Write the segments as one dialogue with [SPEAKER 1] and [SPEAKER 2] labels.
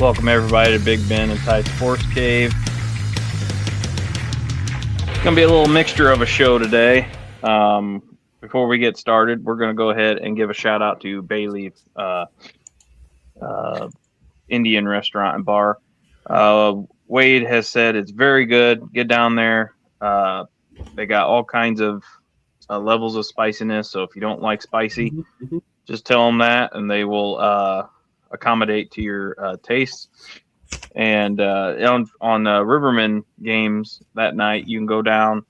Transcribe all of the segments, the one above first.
[SPEAKER 1] Welcome everybody to Big Ben and Ty Sports Cave. It's going to be a little mixture of a show today. Before we get started, we're going to go ahead and give a shout out to Bayleaf Indian Restaurant and Bar. Wade has said it's very good. Get down there. They got all kinds of levels of spiciness. So if you don't like spicy, just tell them that, and they will accommodate to your tastes. And on Riverman games that night, you can go down,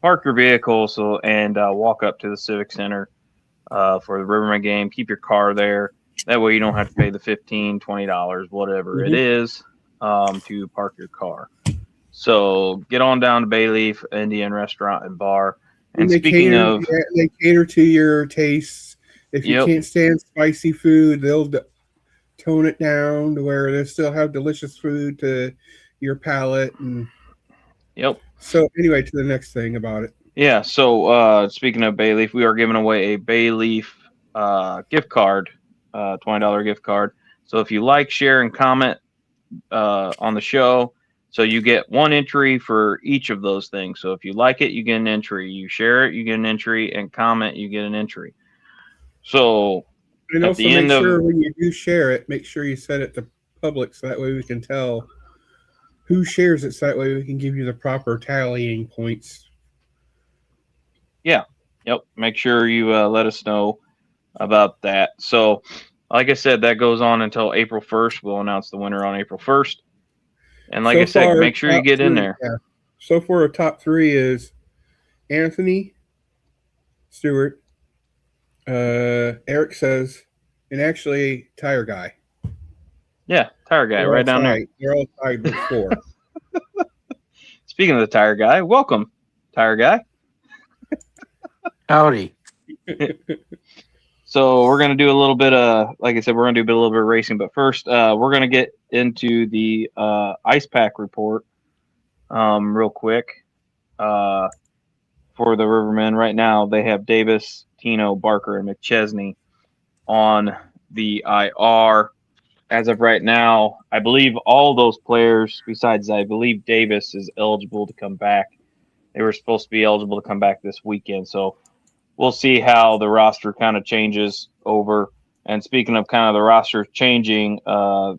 [SPEAKER 1] park your vehicle, and walk up to the Civic Center for the Riverman game. Keep your car there. That way you don't have to pay the $15, $20, whatever it is, to park your car. So get on down to Bayleaf Indian Restaurant and Bar. And
[SPEAKER 2] they cater to your tastes. If you can't stand spicy food, they'll tone it down to where they still have delicious food to your palate. And so anyway, to the next thing about it.
[SPEAKER 1] Yeah. So speaking of Bayleaf, we are giving away a Bayleaf gift card, $20 gift card. So if you like, share, and comment on the show, so you get one entry for each of those things. So if you like it, you get an entry. You share it, you get an entry, and comment, you get an entry. So
[SPEAKER 2] and also make sure when you do share it, make sure you set it to public so that way we can tell who shares it, so that way we can give you the proper tallying points.
[SPEAKER 1] Yeah. Yep. Make sure you let us know about that. So like I said, that goes on until April 1st. We'll announce the winner on April 1st. And like I said, make sure you get in there.
[SPEAKER 2] Yeah. So far, our top three is Anthony Stewart, Eric says, and actually Tire Guy.
[SPEAKER 1] Yeah, Tire Guy, right down there.
[SPEAKER 2] They're all tied with 4.
[SPEAKER 1] Speaking of the Tire Guy, welcome, Tire Guy.
[SPEAKER 3] Howdy.
[SPEAKER 1] So we're going to do a little bit of, like I said, we're going to do a little bit of racing. But first, we're going to get into the Ice Pack report real quick. For the Rivermen right now, they have Davis, Tino, Barker, and McChesney on the IR. As of right now, I believe all those players, besides I believe Davis, is eligible to come back. They were supposed to be eligible to come back this weekend. So we'll see how the roster kind of changes over. And speaking of kind of the roster changing, the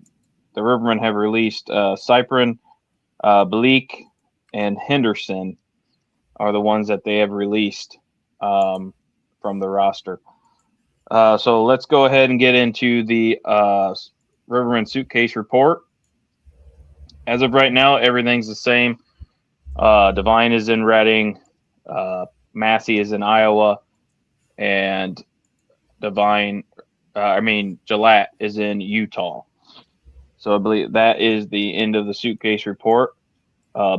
[SPEAKER 1] Rivermen have released Cyprin, Bleak, and Henderson are the ones that they have released from the roster. So let's go ahead and get into the Riverman Suitcase report. As of right now, everything's the same. Divine is in Reading. Massey is in Iowa. And Gillette is in Utah. So I believe that is the end of the Suitcase report.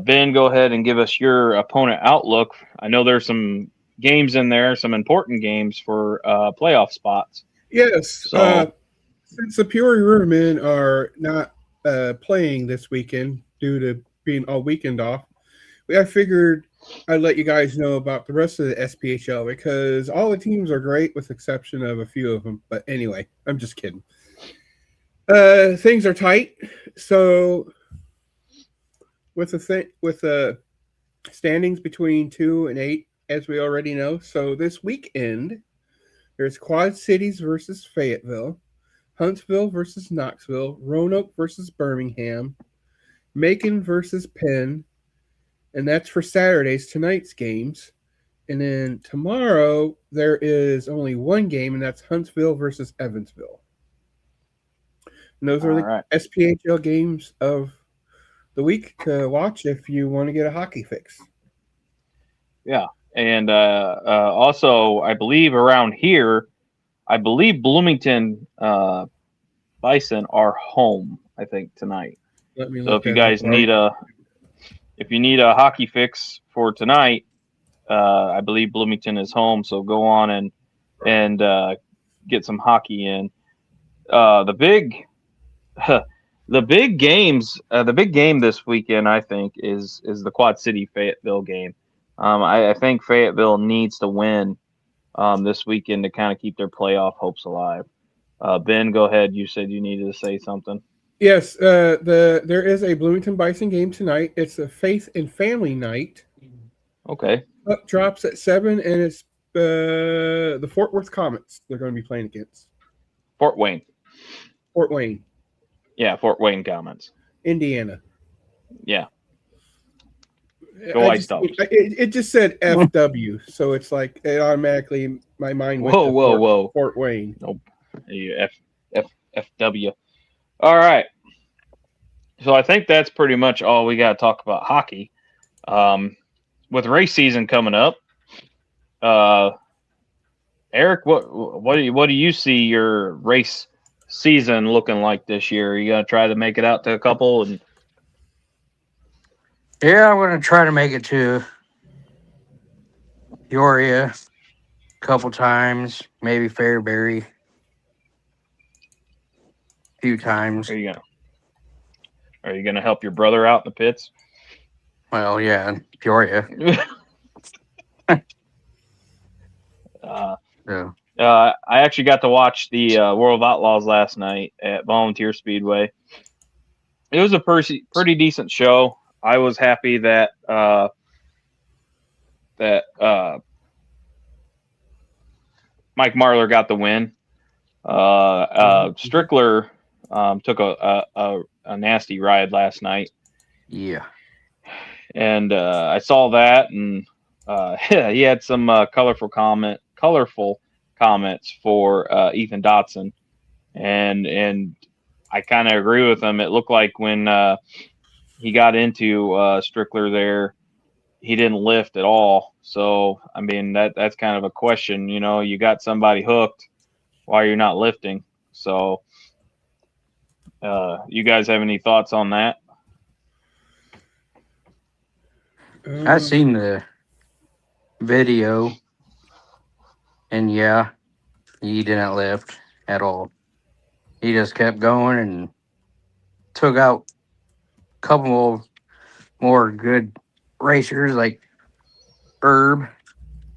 [SPEAKER 1] Ben, go ahead and give us your opponent outlook. I know there's some games in there, some important games for playoff spots.
[SPEAKER 2] Yes. So, since the Peoria Rivermen are not playing this weekend due to being all weekend off, I figured I'd let you guys know about the rest of the SPHL because all the teams are great with the exception of a few of them. But anyway, I'm just kidding. Things are tight. So with the standings between 2 and 8, as we already know. So this weekend, there's Quad Cities versus Fayetteville, Huntsville versus Knoxville, Roanoke versus Birmingham, Macon versus Penn, and that's for tonight's games. And then tomorrow, there is only one game, and that's Huntsville versus Evansville. And those are the SPHL games of the week to watch if you want to get a hockey fix.
[SPEAKER 1] Yeah. And also, I believe around here, Bloomington Bison are home, I think, tonight. So if you guys need a hockey fix for tonight, I believe Bloomington is home. So go on and get some hockey in. The big games, the big game this weekend, I think, is the Quad City Fayetteville game. I think Fayetteville needs to win this weekend to kind of keep their playoff hopes alive. Ben, go ahead. You said you needed to say something.
[SPEAKER 2] Yes, there is a Bloomington Bison game tonight. It's a Faith and Family night.
[SPEAKER 1] Okay.
[SPEAKER 2] Up drops at 7, and it's the Fort Worth Comets they're going to be playing against.
[SPEAKER 1] Fort Wayne.
[SPEAKER 2] Fort Wayne.
[SPEAKER 1] Yeah, Fort Wayne Comets.
[SPEAKER 2] Indiana.
[SPEAKER 1] Yeah. Go White Dogs.
[SPEAKER 2] It just said FW, so it's like it automatically my mind went to Fort Wayne.
[SPEAKER 1] Nope. FW. All right. So I think that's pretty much all we got to talk about hockey. With race season coming up, Eric, what do you see your race season looking like this year? Are you gonna try to make it out to a couple? And
[SPEAKER 3] yeah, I'm gonna try to make it to Peoria a couple times, maybe Fairbury a few times.
[SPEAKER 1] Are you gonna help your brother out in the pits?
[SPEAKER 3] Well, yeah, Peoria. Yeah.
[SPEAKER 1] I actually got to watch the World of Outlaws last night at Volunteer Speedway. It was a pretty decent show. I was happy that Mike Marlar got the win. Strickler took a nasty ride last night.
[SPEAKER 3] Yeah.
[SPEAKER 1] And I saw that, and he had some colorful comments for Ethan Dotson, and I kind of agree with him. It looked like when he got into Strickler there, he didn't lift at all. So I mean that's kind of a question. You know, you got somebody hooked, why you're not lifting? So you guys have any thoughts on that?
[SPEAKER 3] I seen the video, and yeah, he didn't lift at all. He just kept going and took out a couple more good racers, like Herb.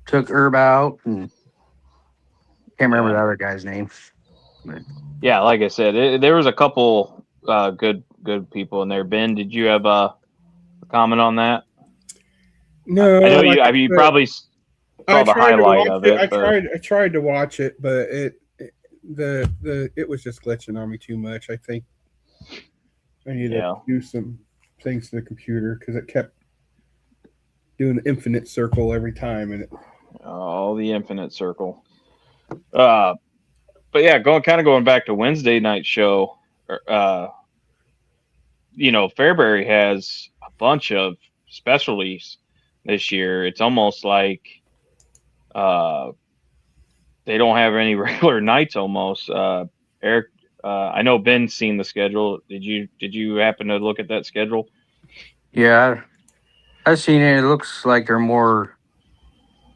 [SPEAKER 3] Took Herb out, and can't remember the other guy's name. But
[SPEAKER 1] yeah, like I said, there was a couple good people in there. Ben, did you have a comment on that?
[SPEAKER 2] No,
[SPEAKER 1] I know you probably saw the highlight of it.
[SPEAKER 2] I tried to watch it, but it was just glitching on me too much. I think I need to do some things to the computer because it kept doing the infinite circle every time, and
[SPEAKER 1] the infinite circle. But yeah, going back to Wednesday night show. Fairbury has a bunch of specialties this year. It's almost like they don't have any regular nights almost. Eric, I know Ben's seen the schedule. Did you happen to look at that schedule?
[SPEAKER 3] Yeah, I've seen it. It looks like they're more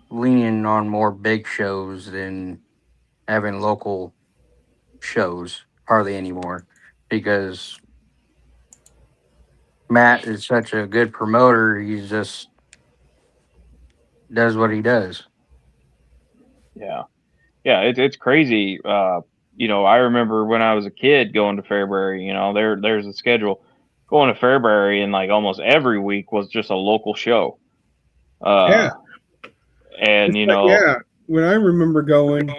[SPEAKER 3] leaning on more big shows than having local shows hardly anymore, because Matt is such a good promoter. He just does what he does.
[SPEAKER 1] Yeah, it's crazy. I remember when I was a kid going to Fairbury. There's a schedule. Going to Fairbury, and like almost every week was just a local show. And
[SPEAKER 2] when I remember going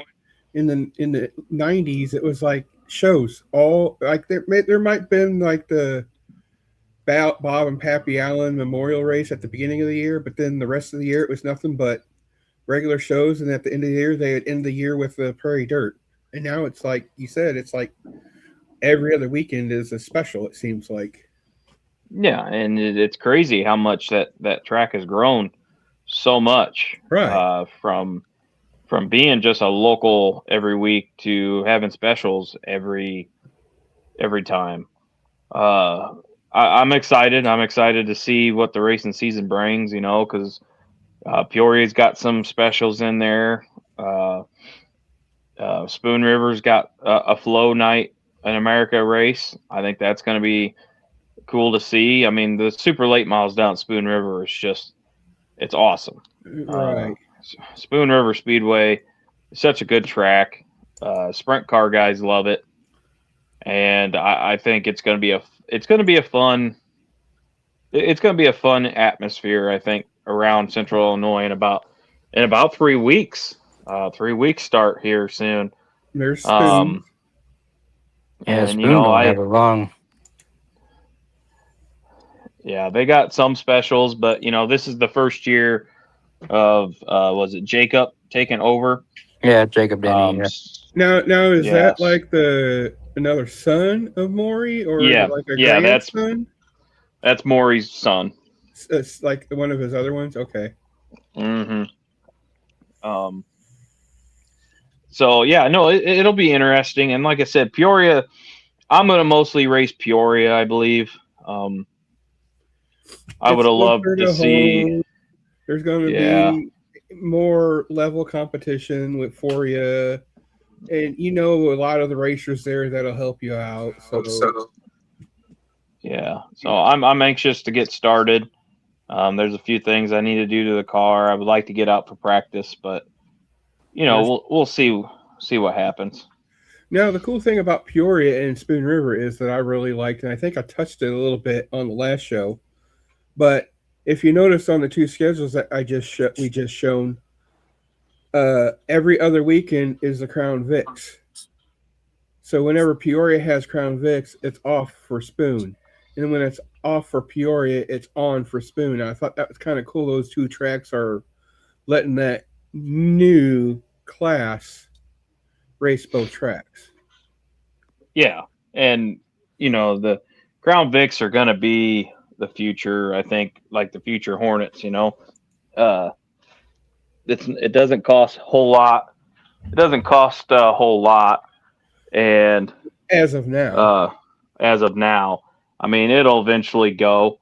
[SPEAKER 2] in the 90s, it was like shows. All like there might have been like the Bob and Pappy Allen Memorial Race at the beginning of the year, but then the rest of the year it was nothing but regular shows, and at the end of the year they would end the year with the Prairie Dirt. And now it's like you said, it's like every other weekend is a special, it seems like.
[SPEAKER 1] Yeah, and it's crazy how much that track has grown so much,
[SPEAKER 2] right?
[SPEAKER 1] From being just a local every week to having specials every time. I'm excited. I'm excited to see what the racing season brings, because Peoria's got some specials in there. Spoon River's got a flow night in America race. I think that's going to be cool to see. I mean, the super late miles down Spoon River is just, it's awesome.
[SPEAKER 2] Right.
[SPEAKER 1] Spoon River Speedway is such a good track. Sprint car guys love it, and I think it's going to be a fun atmosphere. I think around Central Illinois in about 3 weeks. 3 weeks start here soon.
[SPEAKER 2] There's Spoon.
[SPEAKER 3] Yeah,
[SPEAKER 1] And
[SPEAKER 3] Spoon don't have it long.
[SPEAKER 1] Yeah, they got some specials, but this is the first year of was it Jacob taking over?
[SPEAKER 3] Yeah, Jacob Denny.
[SPEAKER 2] Now is
[SPEAKER 1] Yes.
[SPEAKER 2] that like another son of Maury, or is it like a grandson?
[SPEAKER 1] That's Maury's son.
[SPEAKER 2] It's like one of his other ones. Okay.
[SPEAKER 1] Mm-hmm. So yeah, no, it'll be interesting, and like I said, Peoria. I'm gonna mostly race Peoria, I believe. I would have loved to see.
[SPEAKER 2] There's going to be more level competition with Foria, and a lot of the racers there that'll help you out. So
[SPEAKER 1] yeah, so I'm anxious to get started. There's a few things I need to do to the car. I would like to get out for practice, but we'll see what happens.
[SPEAKER 2] Now, the cool thing about Peoria and Spoon River is that I really liked, and I think I touched it a little bit on the last show, but if you notice on the two schedules that we just shown, every other weekend is the Crown Vics. So whenever Peoria has Crown Vics, it's off for Spoon, and when it's off for Peoria, it's on for Spoon. And I thought that was kind of cool. Those two tracks are letting that new class race both tracks.
[SPEAKER 1] Yeah, and the Crown Vics are going to be the future. I think, like the future Hornets. It doesn't cost a whole lot. It doesn't cost a whole lot, and
[SPEAKER 2] as of now,
[SPEAKER 1] I mean, it'll eventually go.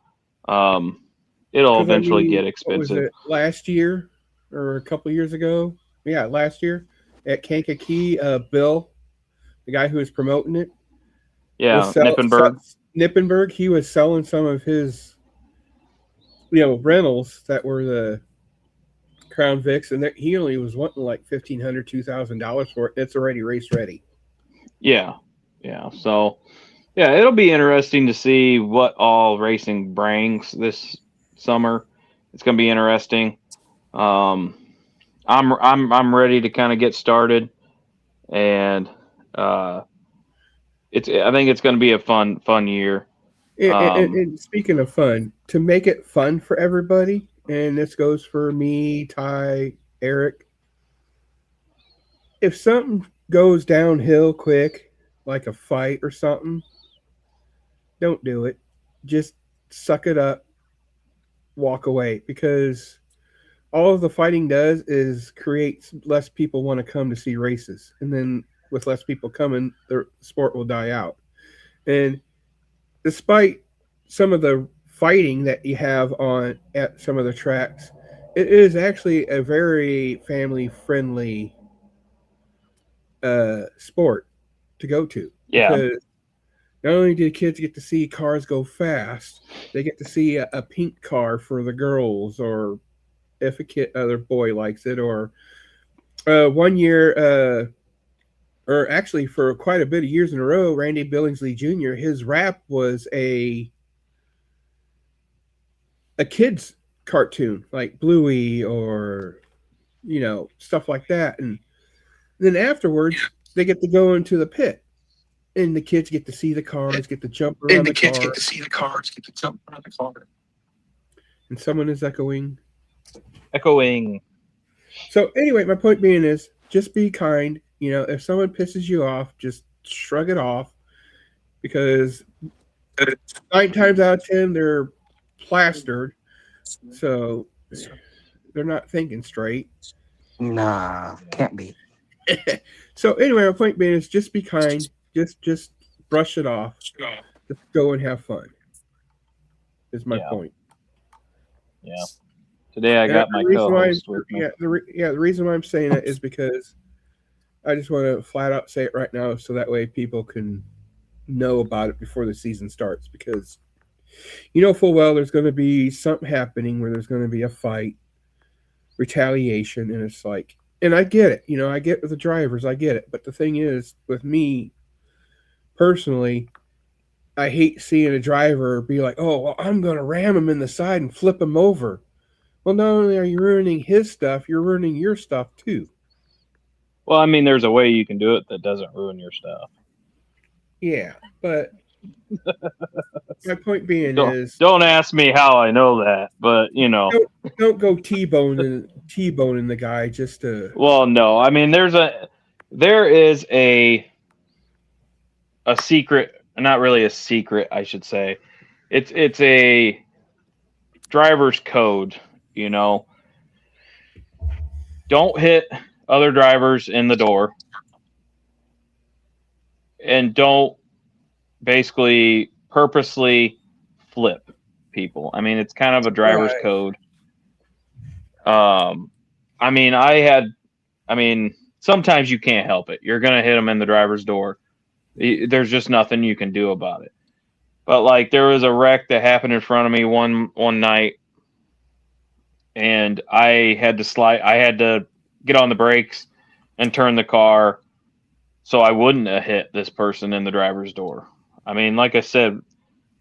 [SPEAKER 1] It'll eventually get expensive.
[SPEAKER 2] Was it last year or a couple years ago? Yeah, last year at Kankakee, Bill, the guy who was promoting it.
[SPEAKER 1] Yeah,
[SPEAKER 2] Nippenberg, he was selling some of his, rentals that were the Crown Vics, and he only was wanting like $1,500, $2,000 for it. It's already race ready.
[SPEAKER 1] Yeah. So, yeah, it'll be interesting to see what all racing brings this summer. It's going to be interesting. I'm ready to kind of get started, and I think it's going to be a fun year.
[SPEAKER 2] And speaking of fun, to make it fun for everybody, and this goes for me, Ty, Eric, if something goes downhill quick, like a fight or something, don't do it. Just suck it up, walk away, because all of the fighting does is create less people want to come to see races. And then with less people coming, the sport will die out. And despite some of the fighting that you have at some of the tracks, it is actually a very family-friendly sport to go to.
[SPEAKER 1] Yeah.
[SPEAKER 2] Because not only do kids get to see cars go fast, they get to see a pink car for the girls, or if other boy likes it, or 1 year, or actually for quite a bit of years in a row, Randy Billingsley Jr., his rap was a kid's cartoon, like Bluey or, stuff like that. And then afterwards, they get to go into the pit. And the kids get to see the cars, get to jump around the car. And someone is echoing. So anyway, my point being is just be kind. If someone pisses you off, just shrug it off, because 9 times out of 10 they're plastered, so they're not thinking straight.
[SPEAKER 3] Nah, can't be.
[SPEAKER 2] So anyway, my point being is just be kind. Just brush it off. Just go and have fun. Is my point.
[SPEAKER 1] Yeah. Today I got my co-host with me.
[SPEAKER 2] The reason why I'm saying that is because I just want to flat out say it right now, so that way people can know about it before the season starts. Because full well there's going to be something happening where there's going to be a fight, retaliation, and it's like, And I get it. I get with the drivers. I get it. But the thing is, with me personally, I hate seeing a driver be like, "Oh, well, I'm going to ram him in the side and flip him over." Well, not only are you ruining his stuff, you're ruining your stuff too.
[SPEAKER 1] Well, I mean, there's a way you can do it that doesn't ruin your stuff.
[SPEAKER 2] Yeah, but my point being is,
[SPEAKER 1] don't ask me how I know that, but
[SPEAKER 2] don't go T-boning the guy just to.
[SPEAKER 1] Well, no, I mean, there is a secret, not really a secret, I should say. It's a driver's code, Don't hit other drivers in the door, and don't basically purposely flip people. I mean, it's kind of a driver's code. I mean, sometimes you can't help it. You're going to hit them in the driver's door. There's just nothing you can do about it. But like, there was a wreck that happened in front of me one night, and I had to get on the brakes and turn the car so I wouldn't have hit this person in the driver's door. I mean, like I said,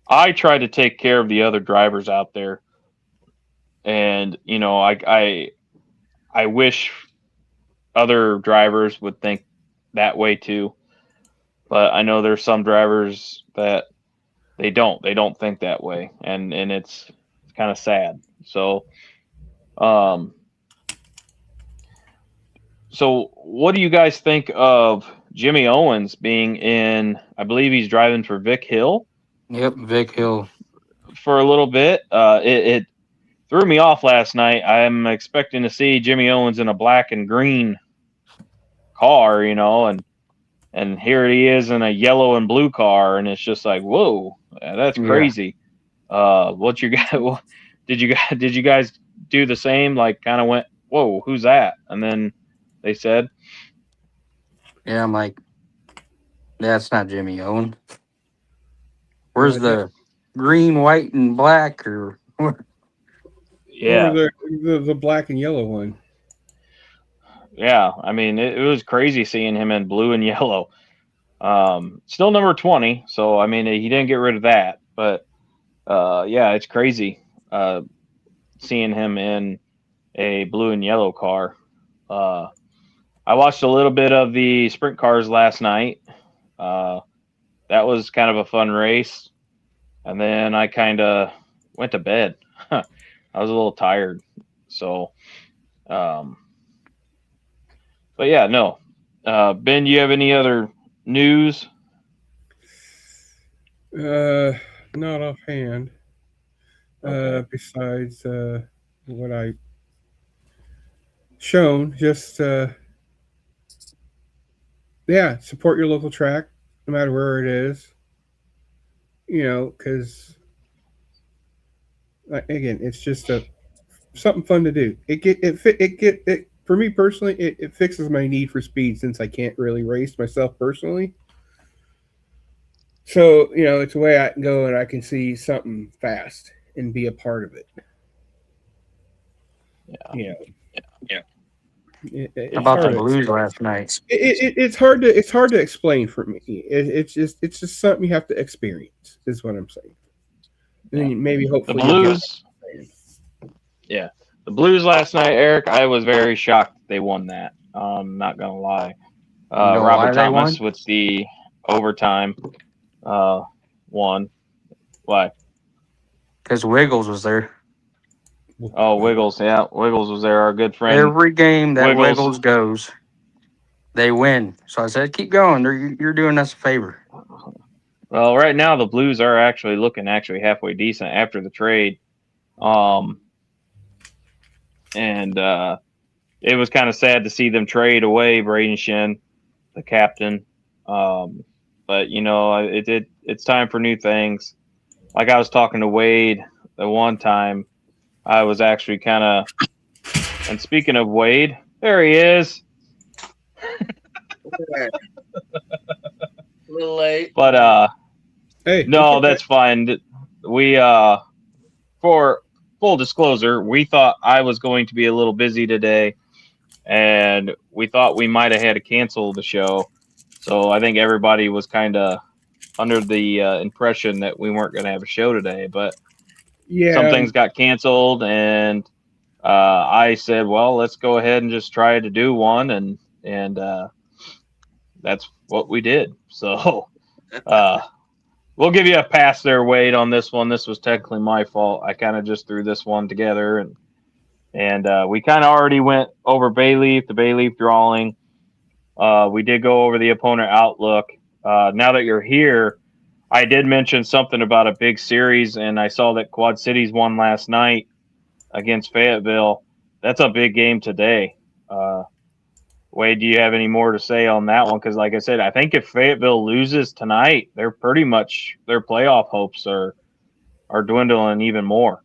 [SPEAKER 1] I try to take care of the other drivers out there, and I wish other drivers would think that way too. But I know there's some drivers that they don't think that way, and it's kind of sad. So what do you guys think of Jimmy Owens being in, I believe he's driving for Vic Hill?
[SPEAKER 3] Yep, Vic Hill. For
[SPEAKER 1] a little bit. It threw me off last night. I'm expecting to see Jimmy Owens in a black and green car, and here he is in a yellow and blue car, and it's just like, whoa, that's crazy. Yeah. Did you guys do the same? Like, kind of went, whoa, who's that? And then they said,
[SPEAKER 3] yeah, I'm like, that's not Jimmy Owens. Where's the green, white, and black? Or
[SPEAKER 2] yeah, or the black and yellow one.
[SPEAKER 1] Yeah, I mean, it was crazy seeing him in blue and yellow. Still number 20, so I mean, he didn't get rid of that. But yeah, it's crazy seeing him in a blue and yellow car. I watched a little bit of the sprint cars last night. That was kind of a fun race. And then I kind of went to bed. I was a little tired. So, but yeah, no. Ben, you have any other news?
[SPEAKER 2] Not offhand. Okay. Besides what I shown, just yeah, support your local track, no matter where it is. Because again, it's just something fun to do. It for me personally, it fixes my need for speed since I can't really race myself personally. So it's a way I can go and I can see something fast and be a part of it.
[SPEAKER 1] Yeah.
[SPEAKER 3] How about the Blues last night?
[SPEAKER 2] It's hard to explain for me. It's just something you have to experience, is what I'm saying. And then maybe hopefully
[SPEAKER 1] the Blues. Yeah, the Blues last night, Eric. I was very shocked they won that. Not gonna lie. Robert Thomas with the overtime won. Why?
[SPEAKER 3] Because Wiggles was there.
[SPEAKER 1] Oh, Wiggles, yeah. Wiggles was there, our good friend.
[SPEAKER 3] Every game that Wiggles goes, they win. So I said, keep going. You're doing us a favor.
[SPEAKER 1] Well, right now the Blues are actually looking halfway decent after the trade. And it was kind of sad to see them trade away Braden Shen, the captain. But, it's time for new things. Like I was talking to Wade the one time, I was actually kind of, and speaking of Wade, there he is.
[SPEAKER 4] A little late.
[SPEAKER 1] But,
[SPEAKER 2] hey,
[SPEAKER 1] no, that's fine. We, for full disclosure, we thought I was going to be a little busy today. and we thought we might have had to cancel the show. So I think everybody was kind of under the impression that we weren't going to have a show today, but some
[SPEAKER 2] Yeah,
[SPEAKER 1] things got canceled, and I said, well, let's go ahead and just try to do one, and that's what we did. So we'll give you a pass there, Wade, on this one. This was technically my fault. I kind of just threw this one together, and we kind of already went over Bayleaf, the Bayleaf drawing. We did go over the opponent outlook. Now that you're here, I did mention something about a big series, and I saw that Quad Cities won last night against Fayetteville. That's a big game today. Wade, do you have any more to say on that one? Because, like I said, I think if Fayetteville loses tonight, they're pretty much their playoff hopes are dwindling even more.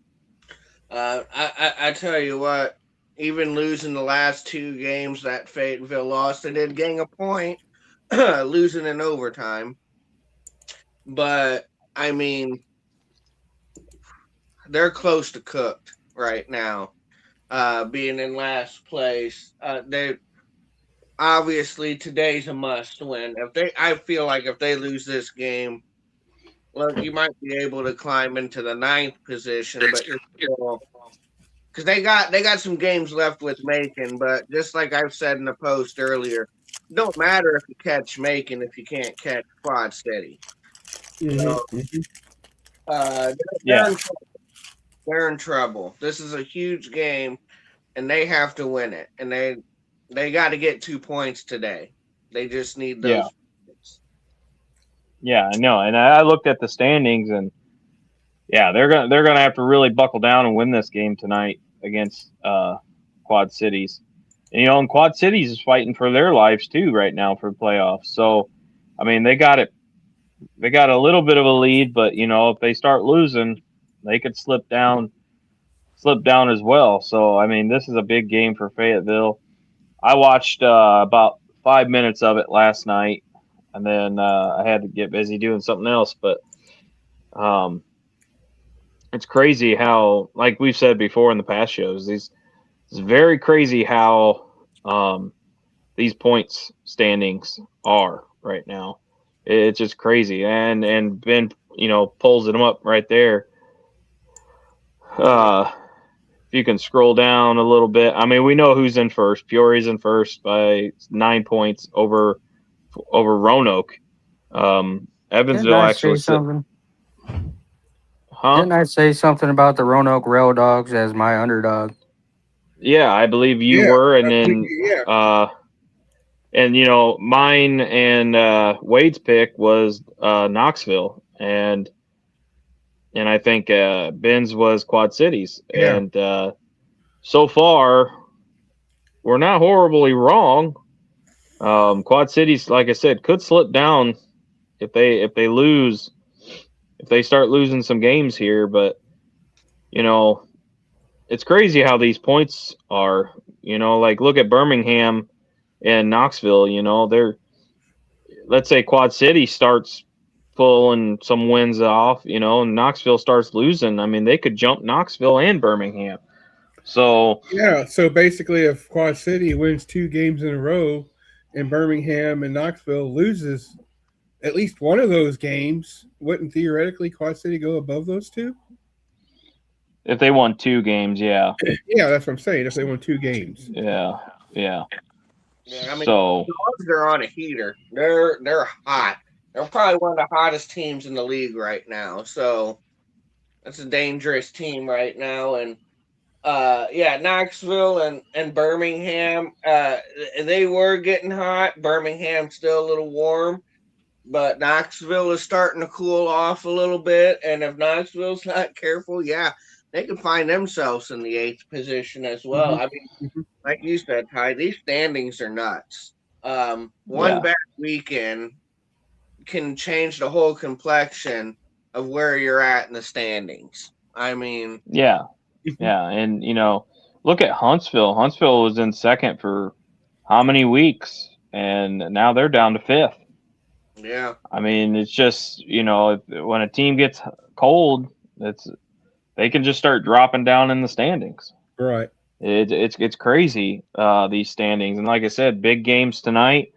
[SPEAKER 4] I tell you what, even losing the last 2 games that Fayetteville lost, they did gain a point, losing in overtime. But I mean, they're close to cooked right now, being in last place. They obviously today's a must win. I feel like if they lose this game, look, you might be able to climb into the 9th position, but you're still, because they got some games left with Macon. But just like I've said in the post earlier, it don't matter if you catch Macon if you can't catch Quad City. So,
[SPEAKER 1] Yeah.
[SPEAKER 4] they're in trouble. This is a huge game, and they have to win it. And they got to get 2 points today. They just need those.
[SPEAKER 1] Yeah. Yeah, I know. And I looked at the standings, and yeah, they're gonna have to really buckle down and win this game tonight against Quad Cities. And, and Quad Cities is fighting for their lives too right now for playoffs. So, I mean, they got it. They got a little bit of a lead, but if they start losing, they could slip down as well. So, I mean, this is a big game for Fayetteville. I watched about 5 minutes of it last night, and then I had to get busy doing something else. But it's crazy how, like we've said before in the past shows, it's very crazy how these points standings are right now. It's just crazy, and Ben, pulls them up right there. If you can scroll down a little bit, I mean, we know who's in first. Peoria's in first by 9 points over Roanoke. Evansville actually.
[SPEAKER 3] Something?
[SPEAKER 1] Huh?
[SPEAKER 3] Didn't I say something about the Roanoke Rail Dogs as my underdog?
[SPEAKER 1] Yeah, I believe you were, and then mine and Wade's pick was Knoxville, and I think Ben's was Quad Cities, and so far we're not horribly wrong. Quad Cities, like I said, could slip down if they lose, if they start losing some games here, but it's crazy how these points are. Like look at Birmingham and Knoxville. Let's say Quad City starts pulling some wins off, and Knoxville starts losing. I mean, they could jump Knoxville and Birmingham. So
[SPEAKER 2] so basically, if Quad City wins 2 games in a row, and Birmingham and Knoxville loses at least one of those games, wouldn't theoretically Quad City go above those 2?
[SPEAKER 1] If they won 2 games, yeah.
[SPEAKER 2] Yeah, that's what I'm saying. If they won 2 games.
[SPEAKER 1] Yeah.
[SPEAKER 4] Yeah, I mean,
[SPEAKER 1] so
[SPEAKER 4] the Dogs are on a heater. They're hot. They're probably one of the hottest teams in the league right now. So that's a dangerous team right now. And Knoxville and Birmingham, they were getting hot. Birmingham's still a little warm, but Knoxville is starting to cool off a little bit. And if Knoxville's not careful, they can find themselves in the 8th position as well. I mean, like you said, Ty, these standings are nuts. One bad weekend can change the whole complexion of where you're at in the standings. I mean,
[SPEAKER 1] yeah, and look at Huntsville. Huntsville was in second for how many weeks, and now they're down to 5th.
[SPEAKER 4] Yeah,
[SPEAKER 1] I mean, it's just when a team gets cold, they can just start dropping down in the standings.
[SPEAKER 2] Right.
[SPEAKER 1] It's crazy, these standings. And like I said, big games tonight.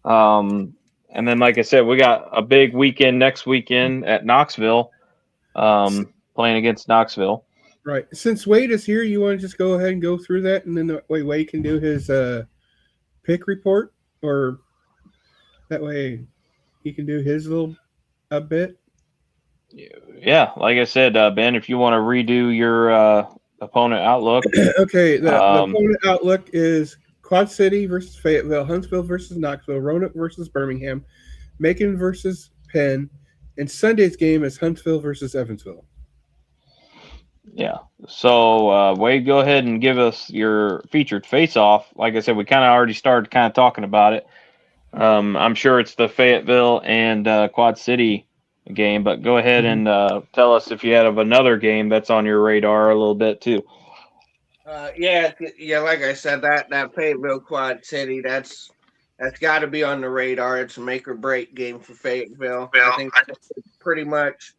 [SPEAKER 1] And then, like I said, we got a big weekend next weekend at Knoxville, playing against Knoxville.
[SPEAKER 2] Right. Since Wade is here, you want to just go ahead and go through that, and then that way Wade can do his pick report, or that way he can do his little a bit.
[SPEAKER 1] Yeah, like I said, Ben, if you want to redo your opponent outlook.
[SPEAKER 2] Okay, the opponent outlook is Quad City versus Fayetteville, Huntsville versus Knoxville, Roanoke versus Birmingham, Macon versus Penn, and Sunday's game is Huntsville versus Evansville.
[SPEAKER 1] Yeah. So, Wade, go ahead and give us your featured face-off. Like I said, we kind of already started kind of talking about it. I'm sure it's the Fayetteville and Quad City game, but go ahead and tell us if you have another game that's on your radar a little bit too.
[SPEAKER 4] Yeah. Like I said, that Fayetteville Quad City, that's got to be on the radar. It's a make or break game for Fayetteville. I think pretty much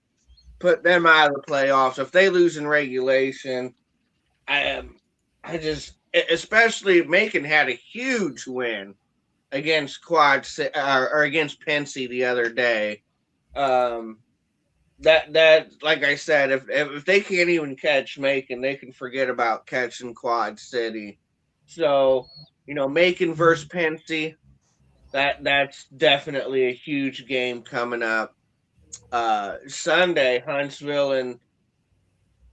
[SPEAKER 4] put them out of the playoffs. If they lose in regulation, I just, especially Macon had a huge win against or against Pensy the other day. That like I said, if they can't even catch Macon, they can forget about catching Quad City. So, Macon versus Pensy, that's definitely a huge game coming up. Sunday, Huntsville and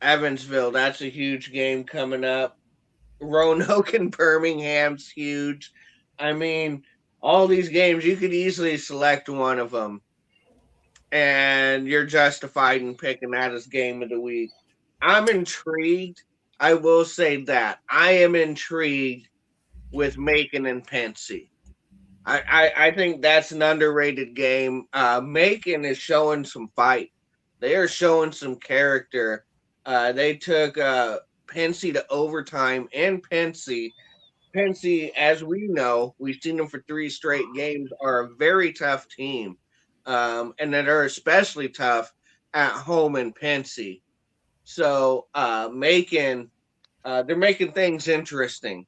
[SPEAKER 4] Evansville, that's a huge game coming up. Roanoke and Birmingham's huge. I mean, all these games, you could easily select one of them, and you're justified in picking that as game of the week. I'm intrigued. I will say that. I am intrigued with Macon and Pensy. I think that's an underrated game. Macon is showing some fight. They are showing some character. They took Pensy to overtime, and Pensy, as we know, we've seen them for 3 straight games, are a very tough team, and that are especially tough at home in Pensy. So Macon, they're making things interesting.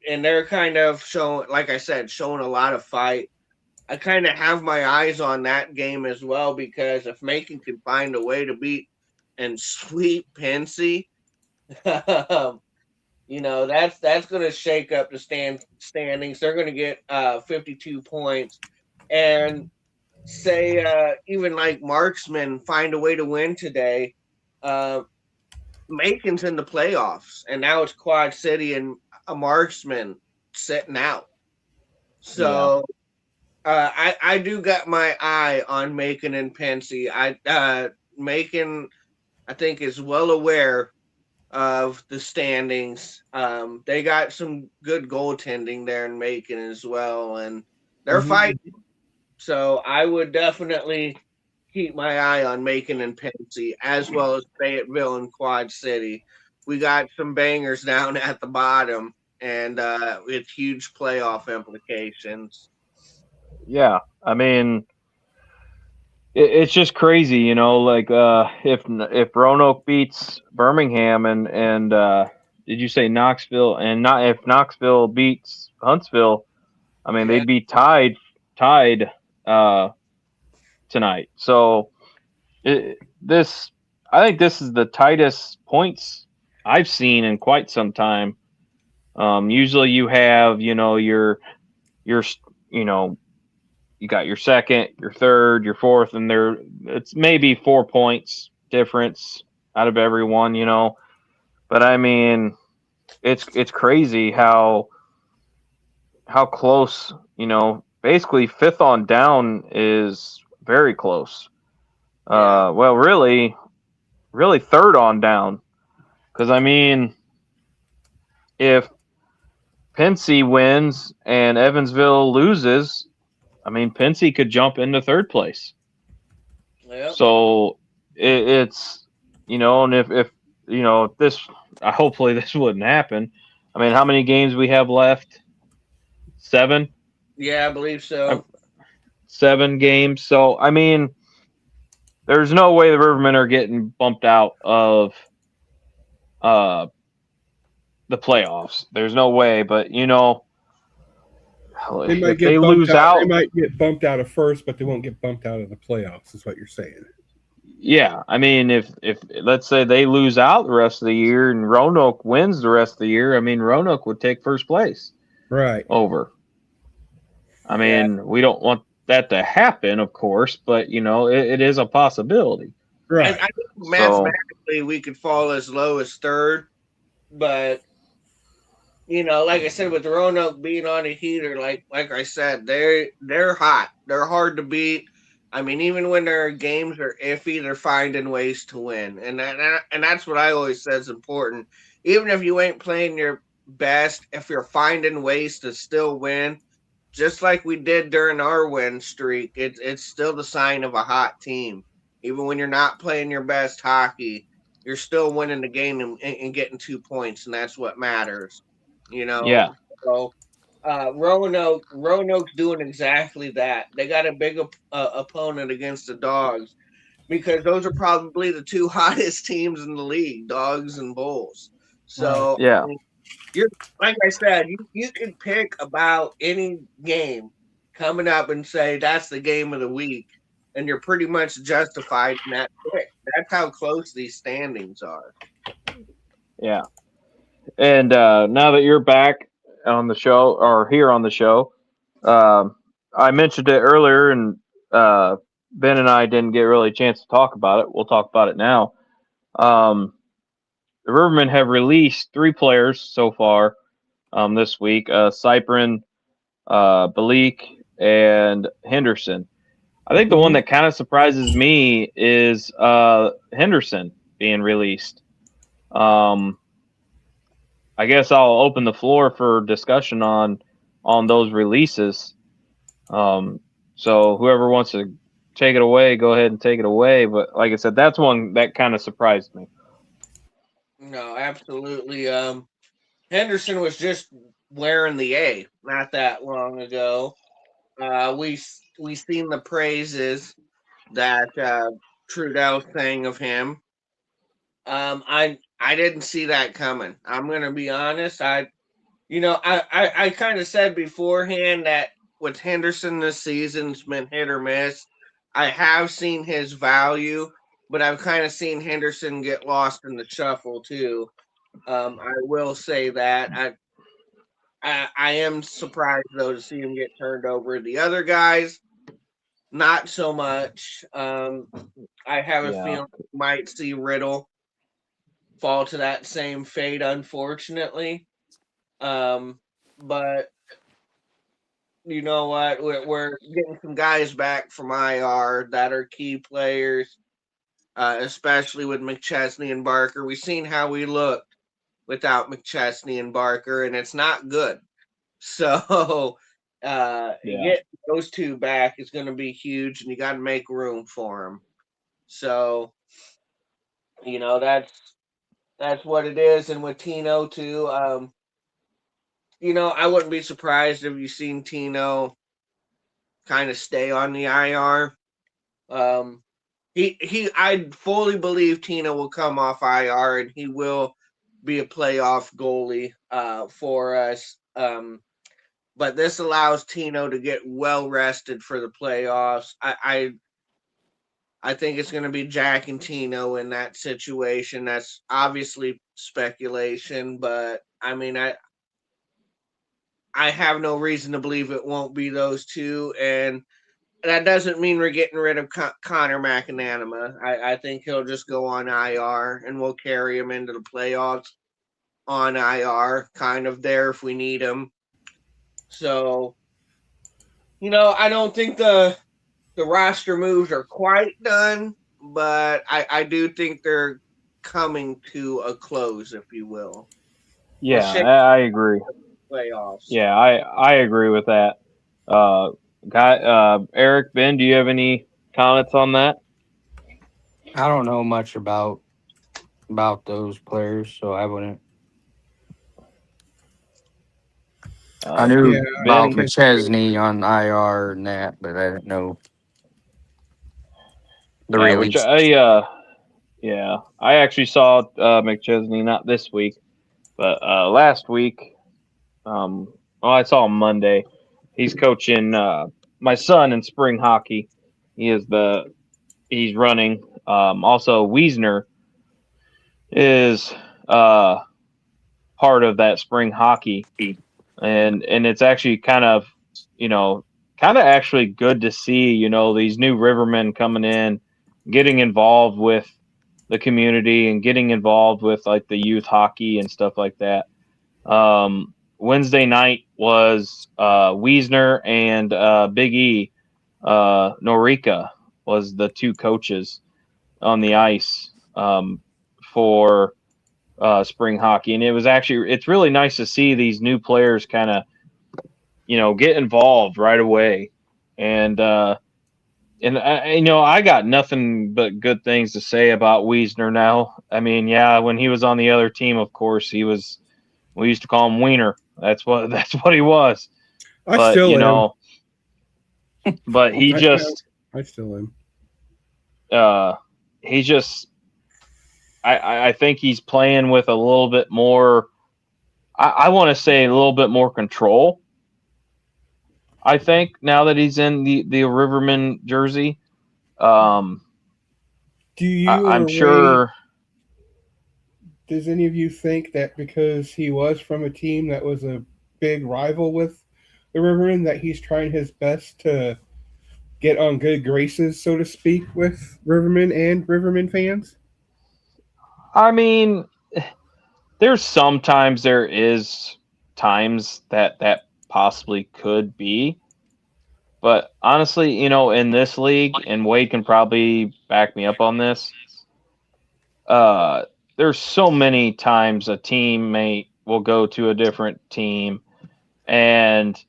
[SPEAKER 4] And they're kind of showing, like I said, showing a lot of fight. I kind of have my eyes on that game as well, because if Macon can find a way to beat and sweep Pensy, that's going to shake up the standings. They're going to get 52 points, and say even like Marksman find a way to win today. Macon's in the playoffs, and now it's Quad City and a Marksman sitting out. So I do got my eye on Macon and Pensy. Macon, I think, is well aware of the standings. They got some good goaltending there in Macon as well, and they're fighting. So I would definitely keep my eye on Macon and Pensy, as well as Fayetteville and Quad City. We got some bangers down at the bottom, and with huge playoff implications.
[SPEAKER 1] Yeah, I mean, it's just crazy, like if Roanoke beats Birmingham and did you say Knoxville, and not if Knoxville beats Huntsville, I mean they'd be tied tonight. So I think this is the tightest points I've seen in quite some time. Usually you have, your you got your second, your third, your fourth, and it's maybe 4 points difference out of everyone, But I mean, it's crazy how close, basically fifth on down is very close. Well, really third on down, because I mean, if Pensy wins and Evansville loses, I mean, Pensy could jump into third place.
[SPEAKER 4] Yep.
[SPEAKER 1] So it's, and if this, hopefully this wouldn't happen. I mean, how many games we have left? 7?
[SPEAKER 4] Yeah, I believe so.
[SPEAKER 1] 7 games. So, I mean, there's no way the Rivermen are getting bumped out of the playoffs. There's no way, but
[SPEAKER 2] They might
[SPEAKER 1] if
[SPEAKER 2] get
[SPEAKER 1] they
[SPEAKER 2] bumped
[SPEAKER 1] lose
[SPEAKER 2] out.
[SPEAKER 1] out,
[SPEAKER 2] They might get bumped out of first, but they won't get bumped out of the playoffs. Is what you're saying?
[SPEAKER 1] yeah. I mean, if let's say they lose out the rest of the year and Roanoke wins the rest of the year, I mean Roanoke would take first place
[SPEAKER 2] Right.
[SPEAKER 1] over. I
[SPEAKER 4] Yeah.
[SPEAKER 1] mean, we don't want that to happen, of course, but it is a possibility.
[SPEAKER 2] Right.
[SPEAKER 4] I think mathematically we could fall as low as third, but like I said, with Roanoke being on a heater, like I said, they're hot. They're hard to beat. I mean, even when their games are iffy, they're finding ways to win, and that's what I always say is important. Even if you ain't playing your best, if you're finding ways to still win, just like we did during our win streak, it's still the sign of a hot team. Even when you're not playing your best hockey, you're still winning the game and getting 2 points, and that's what matters.
[SPEAKER 1] Yeah.
[SPEAKER 4] So Roanoke's doing exactly that. They got a big opponent against the Dogs because those are probably the two hottest teams in the league, Dogs and Bulls. So
[SPEAKER 1] Yeah.
[SPEAKER 4] I mean, you're like I said, you can pick about any game coming up and say that's the game of the week, and you're pretty much justified in that pick. That's how close these standings are.
[SPEAKER 1] Yeah. And now that you're back on the show or here on the show, I mentioned it earlier, and Ben and I didn't get really a chance to talk about it. We'll talk about it now. The Rivermen have released 3 players so far this week: Cyprin, Balik, and Henderson. I think the one that kind of surprises me is Henderson being released. I guess I'll open the floor for discussion on those releases. So whoever wants to take it away, go ahead and take it away. But like I said, that's one that kind of surprised me.
[SPEAKER 4] No, absolutely. Henderson was just wearing the A not that long ago. We seen the praises that Trudeau sang of him. I didn't see that coming. I'm gonna be honest. I kind of said beforehand that with Henderson this season's been hit or miss. I have seen his value, but I've kind of seen Henderson get lost in the shuffle too. I will say that I am surprised though to see him get turned over. The other guys, not so much. I have a feeling we might see Riddle fall to that same fate, unfortunately. But you know what? We're getting some guys back from IR that are key players, especially with McChesney and Barker. We've seen how we looked without McChesney and Barker, and it's not good. So getting those 2 back is going to be huge, and you got to make room for them. So that's what it is. And with Tino too, I wouldn't be surprised if you've seen Tino kind of stay on the IR. I fully believe Tino will come off IR and he will be a playoff goalie for us. But this allows Tino to get well rested for the playoffs. I think it's going to be Jack and Tino in that situation. That's obviously speculation, but I mean, I have no reason to believe it won't be those 2, and that doesn't mean we're getting rid of Connor McAnanima. I think he'll just go on IR, and we'll carry him into the playoffs on IR, kind of there if we need him. So, I don't think the roster moves are quite done, but I do think they're coming to a close, if you will.
[SPEAKER 1] Yeah, I agree.
[SPEAKER 4] Playoffs.
[SPEAKER 1] Yeah, I agree with that. Eric, Ben, do you have any comments on that?
[SPEAKER 3] I don't know much about those players, so I wouldn't. I knew about McChesney on IR and that, but I didn't know the release.
[SPEAKER 1] I actually saw McChesney not this week, But last week, I saw him Monday. He's coaching my son in spring hockey. He's running. Also, Wiesner is part of that spring hockey, and it's actually kind of actually good to see these new rivermen coming in, getting involved with the community and getting involved with like the youth hockey and stuff like that. Wednesday night was Wiesner and Big E. Norica was the two coaches on the ice for spring hockey, and it's really nice to see these new players kind of get involved right away. And I got nothing but good things to say about Wiesner now. I mean, yeah, when he was on the other team, of course, we used to call him Wiener. That's what he was.
[SPEAKER 2] I still am.
[SPEAKER 1] But he
[SPEAKER 2] I still am.
[SPEAKER 1] He just I think he's playing with a little bit more, I want to say a little bit more control. I think now that he's in the Riverman jersey,
[SPEAKER 2] Do you?
[SPEAKER 1] I'm sure.
[SPEAKER 2] Does any of you think that because he was from a team that was a big rival with the Rivermen, that he's trying his best to get on good graces, so to speak, with Rivermen and Rivermen fans?
[SPEAKER 1] I mean, there is times that possibly could be. But honestly, in this league, and Wade can probably back me up on this, there's so many times a teammate will go to a different team, and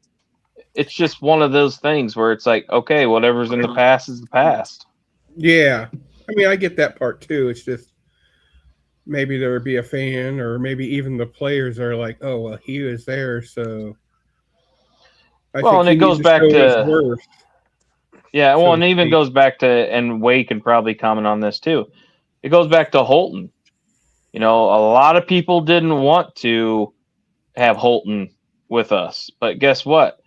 [SPEAKER 1] it's just one of those things where it's like, okay, whatever's in the past is the past.
[SPEAKER 2] Yeah. I mean, I get that part too. It's just maybe there would be a fan, or maybe even the players are like, oh, well, he was there, so I think
[SPEAKER 1] and it goes back to yeah, well, and even goes back to, and Wade can probably comment on this too. It goes back to Holton. A lot of people didn't want to have Holton with us, but guess what?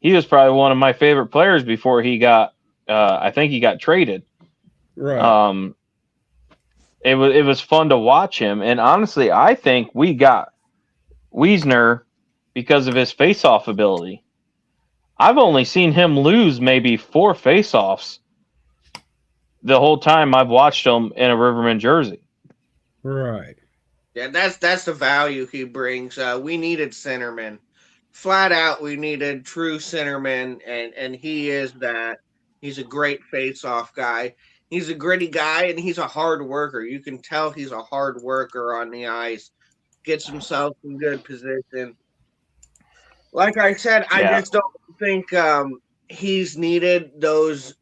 [SPEAKER 1] He was probably one of my favorite players before he got. I think he got traded.
[SPEAKER 2] Right.
[SPEAKER 1] It was fun to watch him, and honestly, I think we got Wiesner because of his face-off ability. I've only seen him lose maybe 4 face-offs the whole time I've watched him in a Riverman jersey.
[SPEAKER 2] Right.
[SPEAKER 4] Yeah, that's the value he brings. We needed centermen. Flat out, we needed true centermen, and he is that. He's a great face-off guy. He's a gritty guy, and he's a hard worker. You can tell he's a hard worker on the ice. Gets himself in good position. Like I said, I just don't think he's needed those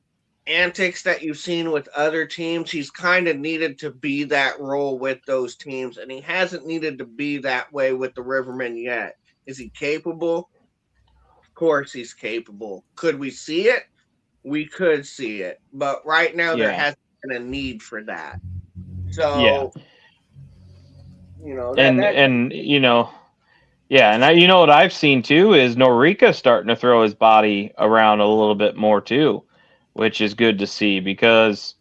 [SPEAKER 4] antics that you've seen with other teams. He's kind of needed to be that role with those teams, and he hasn't needed to be that way with the Rivermen yet. Is he capable? Of course he's capable. Could we see it? We could see it. But right now there hasn't been a need for that. So,
[SPEAKER 1] and what I've seen too is Norica starting to throw his body around a little bit more too, which is good to see because,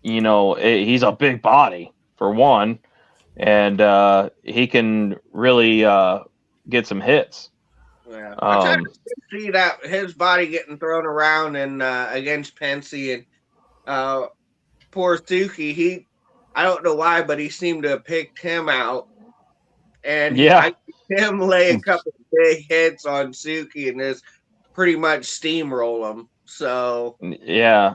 [SPEAKER 1] he's a big body for one, and he can really get some hits.
[SPEAKER 4] Yeah, I try to see that his body getting thrown around and against Pensy and poor Suki. I don't know why, but he seemed to have picked him out, and I see him lay a couple of big hits on Suki and just pretty much steamroll him. So
[SPEAKER 1] yeah.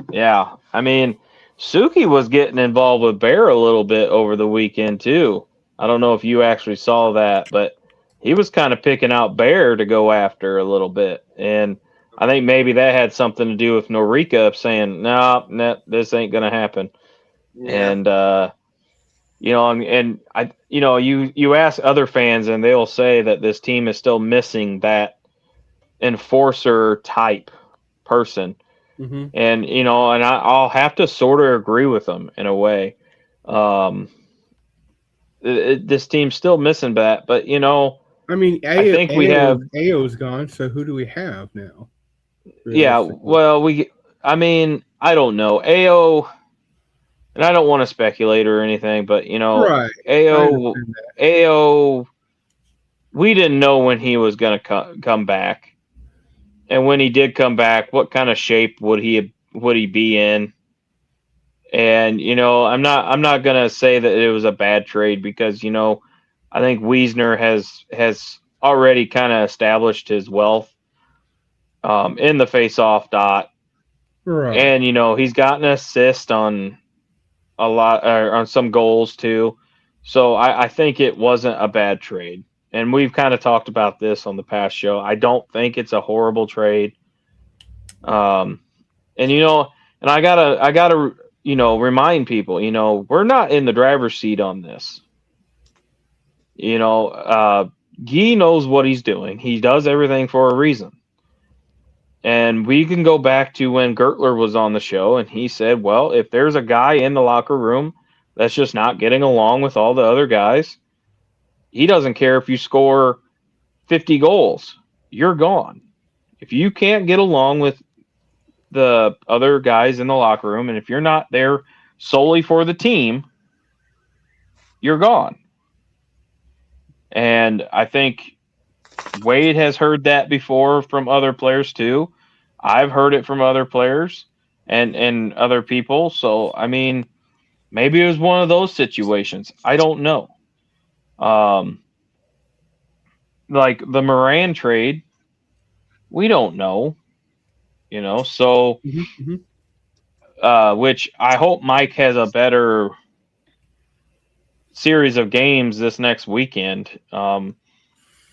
[SPEAKER 1] I mean, Suki was getting involved with Bear a little bit over the weekend too. I don't know if you actually saw that, but he was kind of picking out Bear to go after a little bit. And I think maybe that had something to do with Norica saying, no, this ain't going to happen. Yeah. And, you ask other fans and they'll say that this team is still missing that enforcer type person.
[SPEAKER 2] Mm-hmm.
[SPEAKER 1] And, I'll have to sort of agree with them in a way. this team's still missing that. But
[SPEAKER 2] I mean,
[SPEAKER 1] I think we have.
[SPEAKER 2] AO's gone, so who do we have now?
[SPEAKER 1] Yeah,
[SPEAKER 2] Realistically?
[SPEAKER 1] well, I mean, I don't know. AO, and I don't want to speculate or anything, but
[SPEAKER 2] Right. I
[SPEAKER 1] AO,
[SPEAKER 2] understand that.
[SPEAKER 1] AO, we didn't know when he was going to come back, and when he did come back, what kind of shape would he be in? And I'm not going to say that it was a bad trade because I think Wiesner has already kind of established his wealth in the face-off dot.
[SPEAKER 2] Right.
[SPEAKER 1] And he's gotten an assist on a lot on some goals too. So I think it wasn't a bad trade. And we've kind of talked about this on the past show. I don't think it's a horrible trade. And and I gotta remind people, we're not in the driver's seat on this. Guy knows what he's doing. He does everything for a reason. And we can go back to when Gertler was on the show and he said, well, if there's a guy in the locker room that's just not getting along with all the other guys, he doesn't care if you score 50 goals. You're gone. If you can't get along with the other guys in the locker room and if you're not there solely for the team, you're gone. And I think Wade has heard that before from other players too. I've heard it from other players and other people. So, I mean, maybe it was one of those situations. I don't know. Like the Moran trade, we don't know, so, which I hope Mike has a better series of games this next weekend. And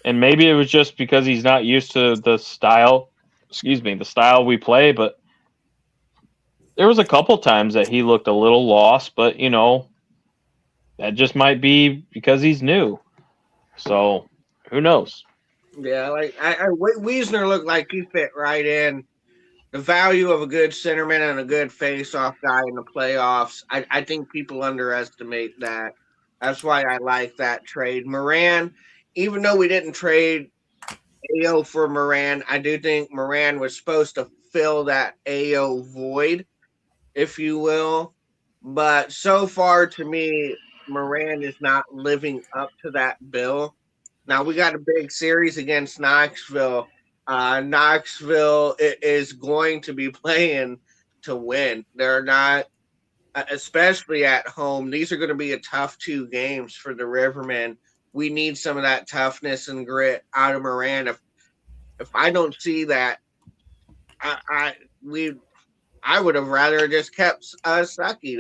[SPEAKER 1] maybe it was just because he's not used to the style we play, but there was a couple times that he looked a little lost, but that just might be because he's new. So who knows?
[SPEAKER 4] Yeah, like Wiesner looked like he fit right in. The value of a good centerman and a good face-off guy in the playoffs. I think people underestimate that. That's why I like that trade. Moran, even though we didn't trade AO for Moran, I do think Moran was supposed to fill that AO void, if you will. But so far, to me, Moran is not living up to that bill. Now we got a big series against Knoxville. Knoxville is going to be playing to win. They're not, especially at home. These are going to be a tough 2 games for the Rivermen. We need some of that toughness and grit out of Moran. If I don't see that, I would have rather just kept Suki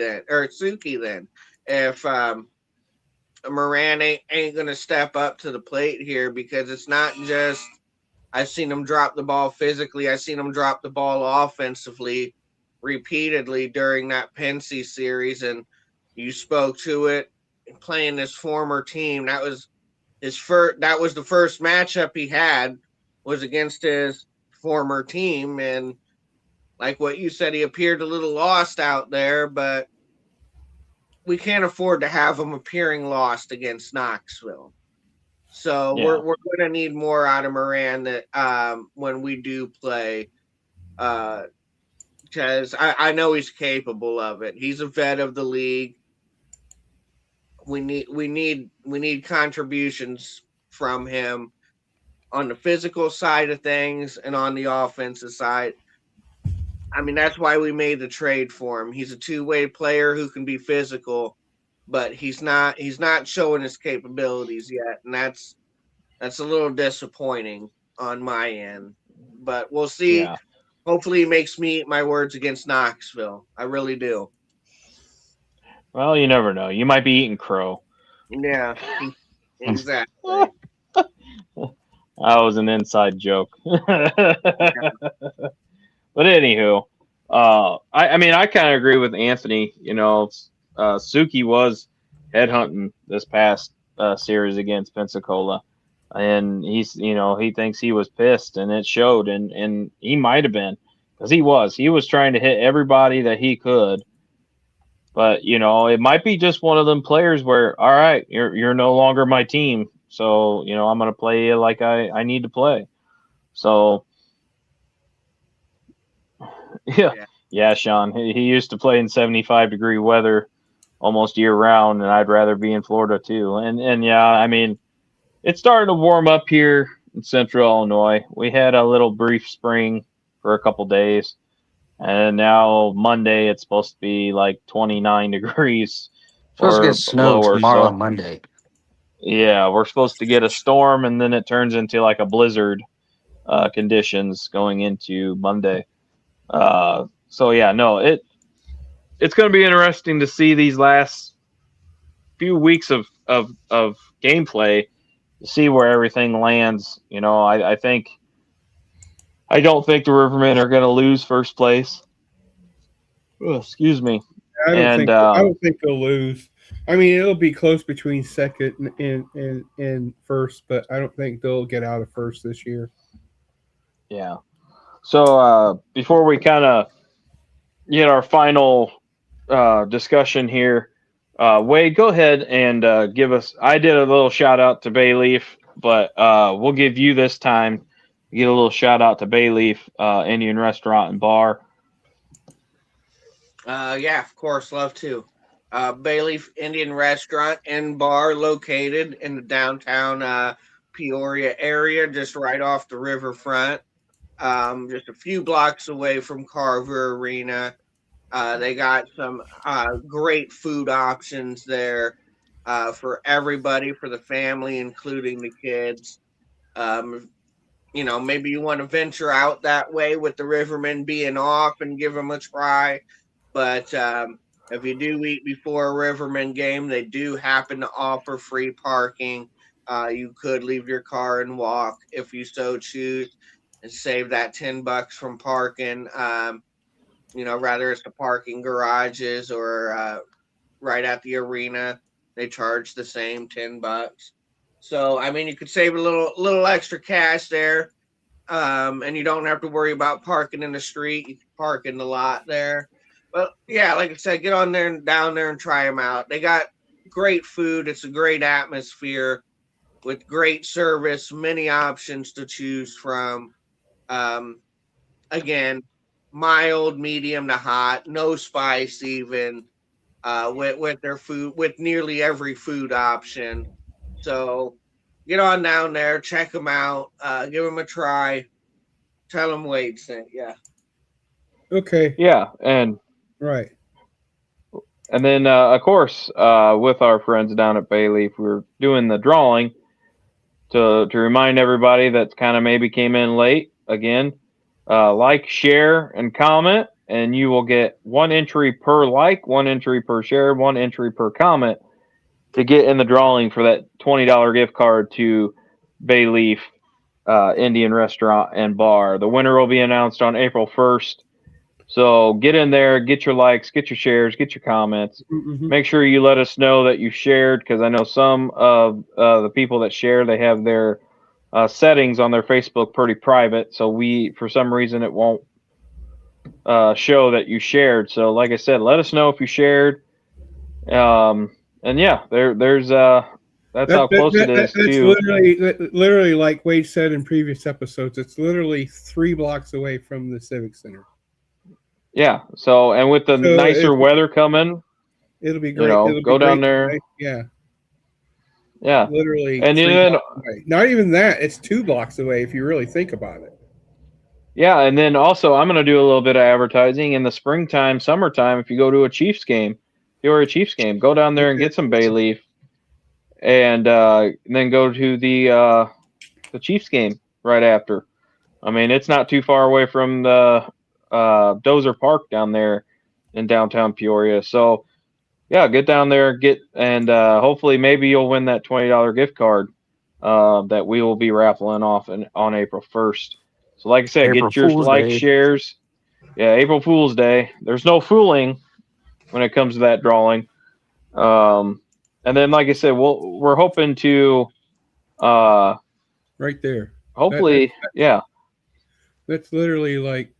[SPEAKER 4] then. If Moran ain't going to step up to the plate here, because it's not just I've seen him drop the ball physically. I've seen him drop the ball offensively repeatedly during that Pensy series, and you spoke to it. Playing this former team, that was his first. That was the first matchup he had was against his former team, and like what you said, he appeared a little lost out there, but we can't afford to have him appearing lost against Knoxville. So we're going to need more out of Moran that when we do play, because I know he's capable of it. He's a vet of the league. We need contributions from him on the physical side of things and on the offensive side. I mean, that's why we made the trade for him. He's a 2-way player who can be physical, but he's not showing his capabilities yet, and that's a little disappointing on my end. But we'll see. Yeah. Hopefully he makes me eat my words against Knoxville. I really do.
[SPEAKER 1] Well, you never know. You might be eating crow.
[SPEAKER 4] Yeah, exactly.
[SPEAKER 1] That was an inside joke. But anywho, I mean, I kind of agree with Anthony. Suki was headhunting this past series against Pensacola, and he thinks he was pissed, and it showed, and he might have been, because he was trying to hit everybody that he could, But it might be just one of them players where, all right, you're no longer my team, so I'm gonna play you like I need to play. So yeah,
[SPEAKER 4] Yeah.
[SPEAKER 1] yeah, Sean. He used to play in 75-degree weather almost year round, and I'd rather be in Florida too. And yeah, I mean, it's starting to warm up here in Central Illinois. We had a little brief spring for a couple days, and now Monday it's supposed to be like 29 degrees
[SPEAKER 3] Supposed to
[SPEAKER 1] or
[SPEAKER 3] get snow
[SPEAKER 1] lower.
[SPEAKER 3] tomorrow,
[SPEAKER 1] So
[SPEAKER 3] Monday.
[SPEAKER 1] yeah, we're supposed to get a storm, and then it turns into like a blizzard conditions going into Monday. So yeah, no, it's going to be interesting to see these last few weeks of gameplay to see where everything lands. I don't think the Rivermen are going to lose first place. Oh, excuse me. And
[SPEAKER 2] I don't think they'll lose. I mean, it'll be close between second and first, but I don't think they'll get out of first this year.
[SPEAKER 1] yeah. So before we kind of get our final discussion here, Wade, go ahead and give us. I did a little shout out to Bayleaf, but we'll give you this time. Get a little shout out to Bayleaf Indian Restaurant and Bar.
[SPEAKER 4] Yeah, of course, love to. Bayleaf Indian Restaurant and Bar, located in the downtown Peoria area, just right off the riverfront. Just a few blocks away from Carver Arena. They got some great food options there for everybody, for the family, including the kids. Um, maybe you want to venture out that way with the Rivermen being off and give them a try. But if you do eat before a Rivermen game, they do happen to offer free parking. You could leave your car and walk if you so choose, and save that $10 from parking. Rather it's the parking garages or right at the arena, they charge the same $10. So I mean, you could save a little extra cash there, and you don't have to worry about parking in the street. You can park in the lot there. But yeah, like I said, get on there and down there and try them out. They got great food. It's a great atmosphere with great service, many options to choose from. Um, Again, mild, medium to hot, no spice even. With their food, with nearly every food option. So get on down there, check them out, give them a try. Tell them Wade sent. Yeah.
[SPEAKER 2] Okay,
[SPEAKER 1] Yeah, and
[SPEAKER 2] right.
[SPEAKER 1] then of course with our friends down at Bayleaf, we're doing the drawing to remind everybody that kind of maybe came in late again. Like, share, and comment, and you will get one entry per like, one entry per share, one entry per comment to get in the drawing for that $20 gift card to Bayleaf Indian Restaurant and Bar. The winner will be announced on April 1st. So get in there, get your likes, get your shares, get your comments.
[SPEAKER 2] Mm-hmm.
[SPEAKER 1] Make sure you let us know that you shared, because I know some of the people that share, they have their settings on their Facebook pretty private, so for some reason it won't show that you shared. So like I said, let us know if you shared. And yeah, there's that's how close it is
[SPEAKER 2] That's
[SPEAKER 1] to
[SPEAKER 2] literally like Wade said in previous episodes. It's literally 3 blocks away from the Civic Center.
[SPEAKER 1] yeah. So, and with the nicer weather coming,
[SPEAKER 2] it'll be great.
[SPEAKER 1] Go down there.
[SPEAKER 2] Yeah.
[SPEAKER 1] Yeah.
[SPEAKER 2] Literally,
[SPEAKER 1] and then
[SPEAKER 2] not even that. It's 2 blocks away if you really think about it.
[SPEAKER 1] Yeah, and then also I'm going to do a little bit of advertising in the springtime, summertime. If you go to a Chiefs game, go down there and get some Bayleaf, and then go to the Chiefs game right after. I mean, it's not too far away from the Dozer Park down there in downtown Peoria. So yeah, get down there, and hopefully maybe you'll win that $20 gift card that we will be raffling off on April 1st. So like I said,
[SPEAKER 3] April
[SPEAKER 1] get your
[SPEAKER 3] Fool's
[SPEAKER 1] like,
[SPEAKER 3] Day.
[SPEAKER 1] shares. Yeah, April Fool's Day. There's no fooling when it comes to that drawing. And then, like I said, we're hoping to
[SPEAKER 2] right there.
[SPEAKER 1] Hopefully, yeah.
[SPEAKER 2] That's literally like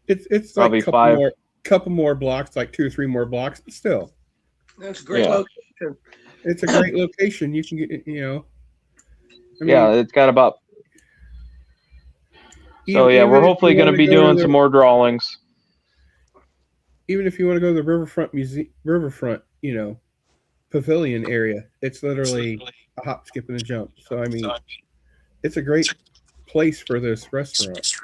[SPEAKER 2] it's
[SPEAKER 1] probably
[SPEAKER 2] like a couple couple more blocks, like 2 or 3 more blocks, but still,
[SPEAKER 4] That's a great
[SPEAKER 1] Yeah.
[SPEAKER 4] location.
[SPEAKER 2] it's a great location. You can get, you know, I mean,
[SPEAKER 1] Yeah, it's got about. So
[SPEAKER 2] even-
[SPEAKER 1] yeah, we're
[SPEAKER 2] even if
[SPEAKER 1] hopefully
[SPEAKER 2] you
[SPEAKER 1] going to
[SPEAKER 2] wanna
[SPEAKER 1] be
[SPEAKER 2] go to
[SPEAKER 1] doing
[SPEAKER 2] the-
[SPEAKER 1] some more drawings.
[SPEAKER 2] Even if you want to go to the riverfront, you know, pavilion area, it's literally a hop, skip, and a jump. So I mean, it's a great place for this restaurant.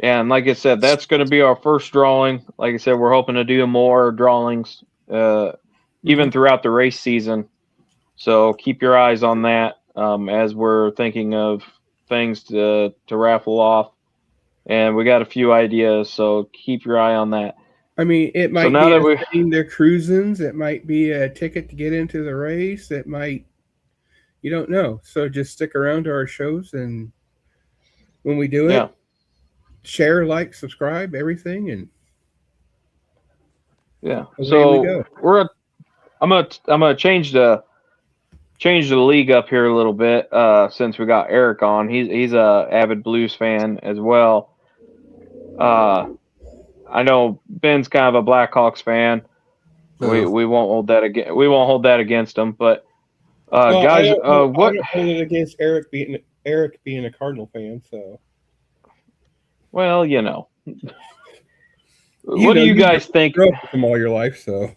[SPEAKER 1] Yeah, and like I said, that's going to be our first drawing. Like I said, we're hoping to do more drawings, even throughout the race season. So keep your eyes on that as we're thinking of things to raffle off. And we got a few ideas, so keep your eye on that.
[SPEAKER 2] I mean, it might
[SPEAKER 1] now
[SPEAKER 2] be
[SPEAKER 1] that
[SPEAKER 2] a
[SPEAKER 1] we-
[SPEAKER 2] thing they're cruising. It might be a ticket to get into the race. It might, you don't know. So just stick around to our shows, and when we do it,
[SPEAKER 1] Yeah.
[SPEAKER 2] share, like, subscribe, everything, and
[SPEAKER 1] Yeah.
[SPEAKER 2] away
[SPEAKER 1] So
[SPEAKER 2] we go.
[SPEAKER 1] I'm gonna change the league up here a little bit since we got Eric on. He's a avid Blues fan as well. I know Ben's kind of a Blackhawks fan. We won't hold that against him. But
[SPEAKER 2] Well,
[SPEAKER 1] guys,
[SPEAKER 2] I don't
[SPEAKER 1] what?
[SPEAKER 2] hold it against Eric being a Cardinal fan. So
[SPEAKER 1] Well, you know.
[SPEAKER 2] You
[SPEAKER 1] What
[SPEAKER 2] know,
[SPEAKER 1] do you
[SPEAKER 2] you
[SPEAKER 1] guys think?
[SPEAKER 2] grew up with them all your life, so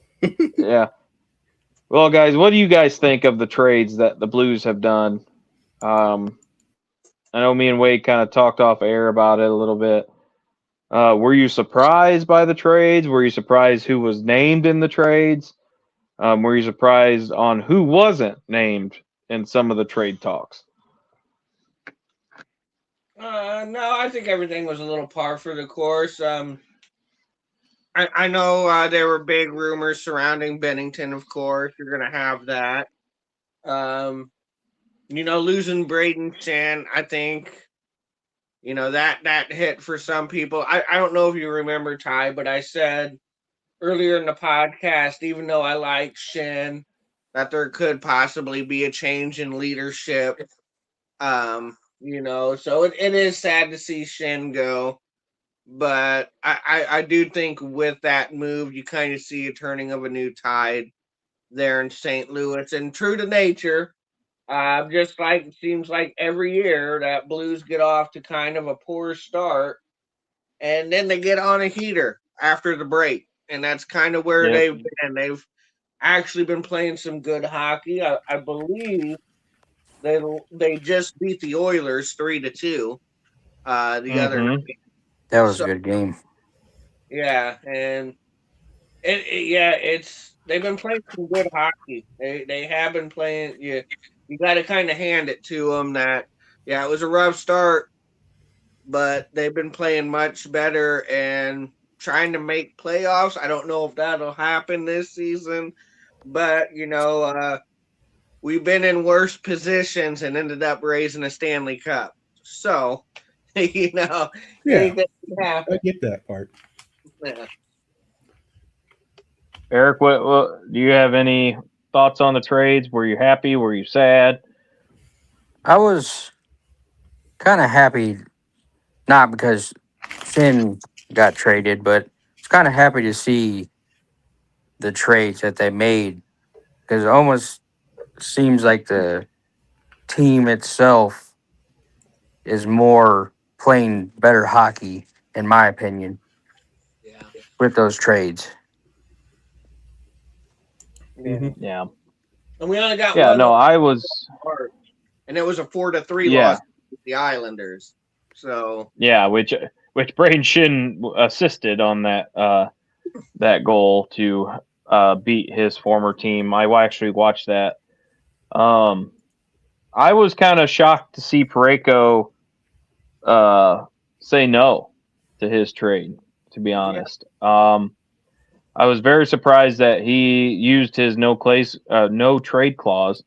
[SPEAKER 1] Yeah. Well, guys, what do you guys think of the trades that the Blues have done? I know me and Wade kind of talked off air about it a little bit. Were you surprised by the trades? Were you surprised who was named in the trades? Were you surprised on who wasn't named in some of the trade talks?
[SPEAKER 4] No, I think everything was a little par for the course. I know there were big rumors surrounding Bennington, of course. You're going to have that. Losing Braden Shen, I think, that hit for some people. I don't know if you remember, Ty, but I said earlier in the podcast, even though I like Shen, that there could possibly be a change in leadership. So it is sad to see Shen go. But I do think with that move, you kind of see a turning of a new tide there in St. Louis. And true to nature, just like it seems like every year that Blues get off to kind of a poor start, and then they get on a heater after the break. And that's kind of where they've been. They've actually been playing some good hockey. I believe they just beat the Oilers 3-2 the other night.
[SPEAKER 3] That was a good game.
[SPEAKER 4] Yeah, and they've been playing some good hockey. They have been playing. You got to kind of hand it to them that it was a rough start, but they've been playing much better and trying to make playoffs. I don't know if that'll happen this season, but we've been in worse positions and ended up raising a Stanley Cup. So, anything can happen.
[SPEAKER 2] I get that part.
[SPEAKER 4] Yeah.
[SPEAKER 1] Eric, what do you have any thoughts on the trades? Were you happy? Were you sad?
[SPEAKER 3] I was kind of happy, not because Finn got traded, but it's kind of happy to see the trades that they made, because it almost seems like the team itself is more playing better hockey, in my opinion, with those trades.
[SPEAKER 1] Yeah.
[SPEAKER 4] And we only got
[SPEAKER 1] Yeah, no, I was.
[SPEAKER 4] And it was a 4-3
[SPEAKER 1] Yeah.
[SPEAKER 4] loss to the Islanders. So
[SPEAKER 1] Yeah, which Braden Shin assisted on that goal to beat his former team. I actually watched that. I was kind of shocked to see Parayko say no to his trade, to be honest. I was very surprised that he used his no trade clause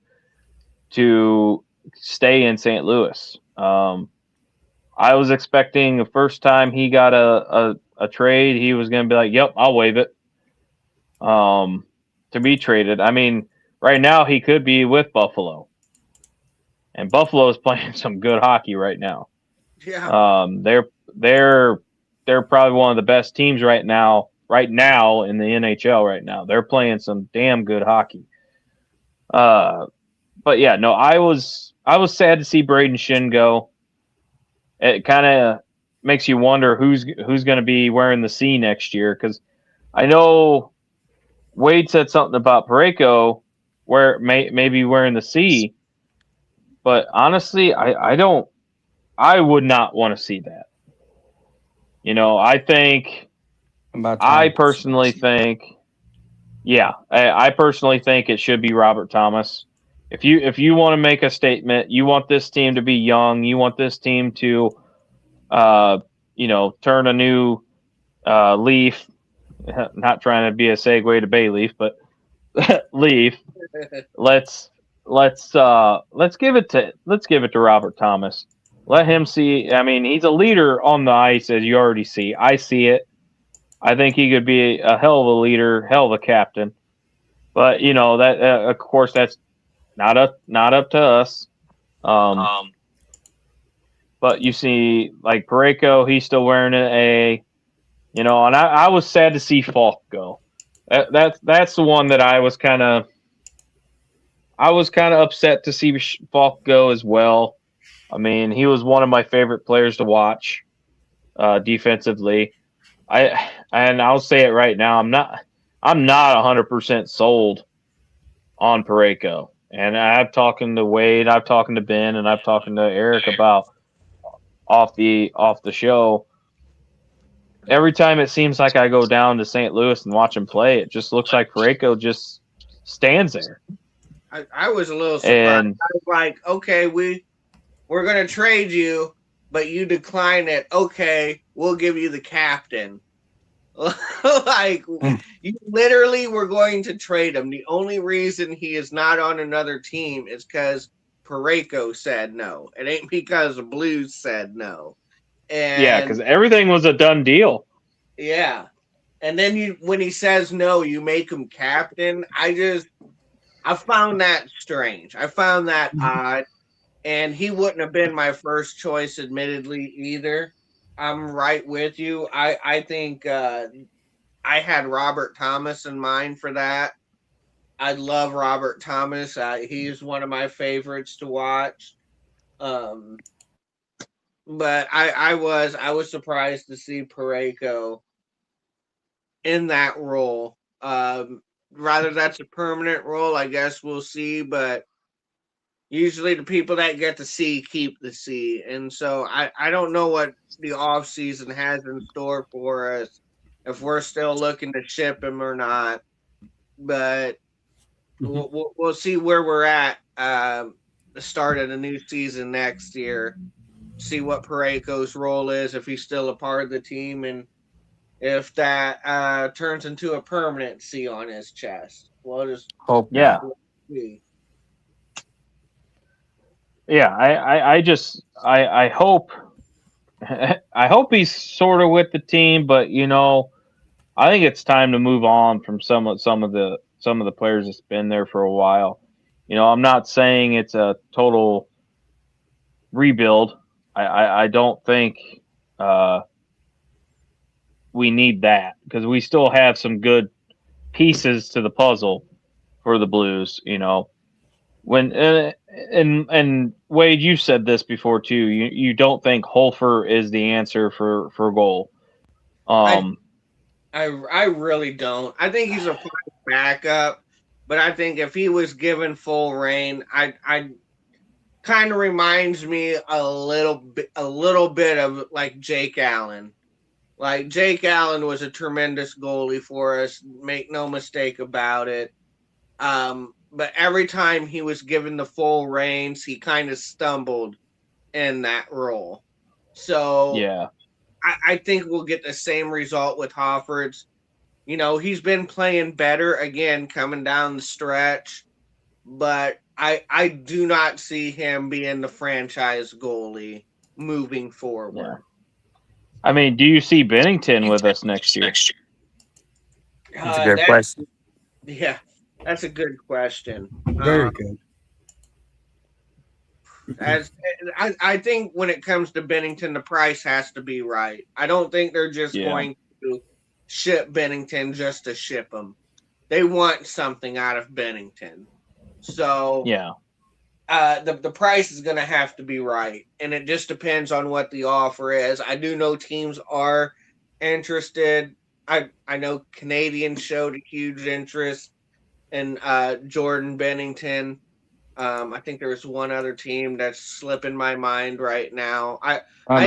[SPEAKER 1] to stay in St. Louis. I was expecting the first time he got a trade, he was going to be like, "Yep, I'll waive it." To be traded. I mean, right now he could be with Buffalo, and Buffalo is playing some good hockey right now.
[SPEAKER 4] yeah,
[SPEAKER 1] They're they're probably one of the best teams right now in the NHL right now. They're playing some damn good hockey. But yeah, no, I was sad to see Braden Shin go. It kind of makes you wonder who's going to be wearing the C next year, because I know Wade said something about Parayko where maybe wearing the C, but honestly, I would not want to see that. You know, I personally think it should be Robert Thomas. If you want to make a statement, you want this team to be young, you want this team to, turn a new leaf. Not trying to be a segue to Bayleaf, but leaf. Let's give it to Robert Thomas. Let him see. I mean, he's a leader on the ice, as you already see. I see it. I think he could be a hell of a leader, hell of a captain. But that of course that's not up to us. But you see, like Parayko, he's still wearing an A. And I was sad to see Falk go. That's the one that I was kind of upset to see Falk go as well. I mean, he was one of my favorite players to watch defensively. I'll say it right now, I'm not 100% sold on Parayko. And I've talking to Wade, I've talking to Ben, and I've talking to Eric about off the show. Every time it seems like I go down to St. Louis and watch him play, it just looks like Parayko just stands there.
[SPEAKER 4] I was a little surprised. I was like, okay, we're going to trade you, but you decline it. Okay, we'll give you the captain. Like, you literally were going to trade him. The only reason he is not on another team is because Parayko said no. It ain't because the Blues said no. And
[SPEAKER 1] yeah, because everything was a done deal.
[SPEAKER 4] Yeah. And then when he says no, you make him captain. I found that strange. I found that odd. And he wouldn't have been my first choice, admittedly, either. I'm right with you. I think I had Robert Thomas in mind for that. I love Robert Thomas. He's one of my favorites to watch. But I was surprised to see Parayko in that role. Rather that's a permanent role, I guess we'll see. But usually the people that get the C keep the C. And so I don't know what the off season has in store for us, if we're still looking to ship him or not. But we'll see where we're at the start of the new season next year. See what Parayko's role is, if he's still a part of the team, and if that turns into a permanent C on his chest. We'll just
[SPEAKER 3] hope.
[SPEAKER 1] Yeah. Yeah, I hope I hope he's sort of with the team, but I think it's time to move on from some of the players that's been there for a while. I'm not saying it's a total rebuild. I don't think we need that, because we still have some good pieces to the puzzle for the Blues. When and Wade, you said this before too. You don't think Holfer is the answer for goal.
[SPEAKER 4] I really don't. I think he's a fine backup, but I think if he was given full reign, I kind of reminds me a little bit of like Jake Allen. Like, Jake Allen was a tremendous goalie for us, make no mistake about it. But every time he was given the full reins, he kind of stumbled in that role. So
[SPEAKER 1] yeah,
[SPEAKER 4] I think we'll get the same result with Hofferts. He's been playing better again coming down the stretch, but I do not see him being the franchise goalie moving forward.
[SPEAKER 1] Yeah. I mean, do you see Bennington with us next year?
[SPEAKER 3] That's a good question.
[SPEAKER 4] Yeah, that's a good question.
[SPEAKER 2] Very good.
[SPEAKER 4] As I think when it comes to Bennington, the price has to be right. I don't think they're just going to ship Bennington just to ship them. They want something out of Bennington. So
[SPEAKER 1] Yeah.
[SPEAKER 4] The price is going to have to be right, and it just depends on what the offer is. I do know teams are interested. I know Canadians showed a huge interest in Jordan Bennington. I think there's one other team that's slipping my mind right now. I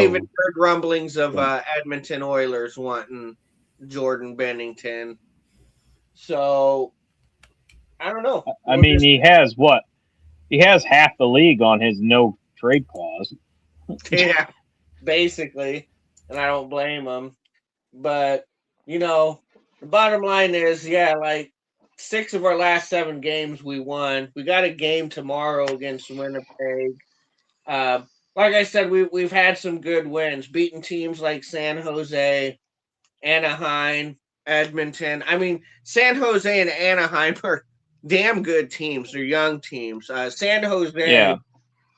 [SPEAKER 4] even heard rumblings of Edmonton Oilers wanting Jordan Bennington. So I don't know.
[SPEAKER 1] I mean, he has what? He has half the league on his no trade clause.
[SPEAKER 4] Yeah, basically, and I don't blame him. But the bottom line is, like 6 of our last 7 games we won. We got a game tomorrow against Winnipeg. Like I said, we've had some good wins, beating teams like San Jose, Anaheim, Edmonton. I mean, San Jose and Anaheim are damn good teams. They're young teams. San Jose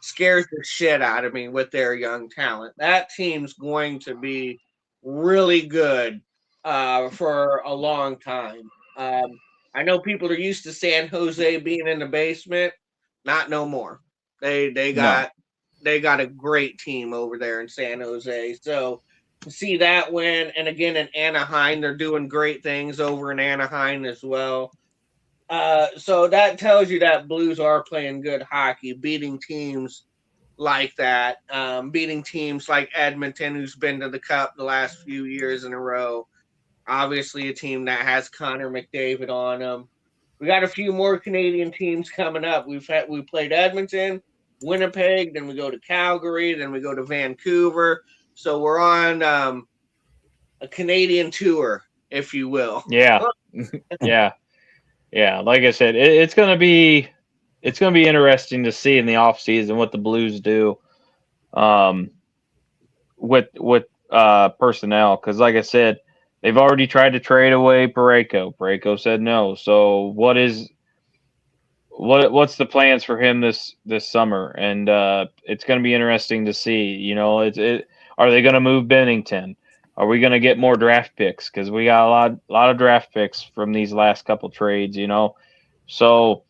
[SPEAKER 4] scares the shit out of me with their young talent. That team's going to be really good for a long time. I know people are used to San Jose being in the basement. Not no more. They got a great team over there in San Jose. So to see that win, and again in Anaheim, they're doing great things over in Anaheim as well. So that tells you that Blues are playing good hockey, beating teams like that, beating teams like Edmonton, who's been to the Cup the last few years in a row. Obviously, a team that has Connor McDavid on them. We got a few more Canadian teams coming up. We played Edmonton, Winnipeg, then we go to Calgary, then we go to Vancouver. So we're on a Canadian tour, if you will.
[SPEAKER 1] Yeah, yeah. Like I said, it's gonna be interesting to see in the offseason what the Blues do, with personnel. Because like I said, they've already tried to trade away Parayko. Parayko said no. So what's the plans for him this summer? And it's going to be interesting to see. Are they going to move Bennington? Are we going to get more draft picks? Because we got a lot of draft picks from these last couple trades. So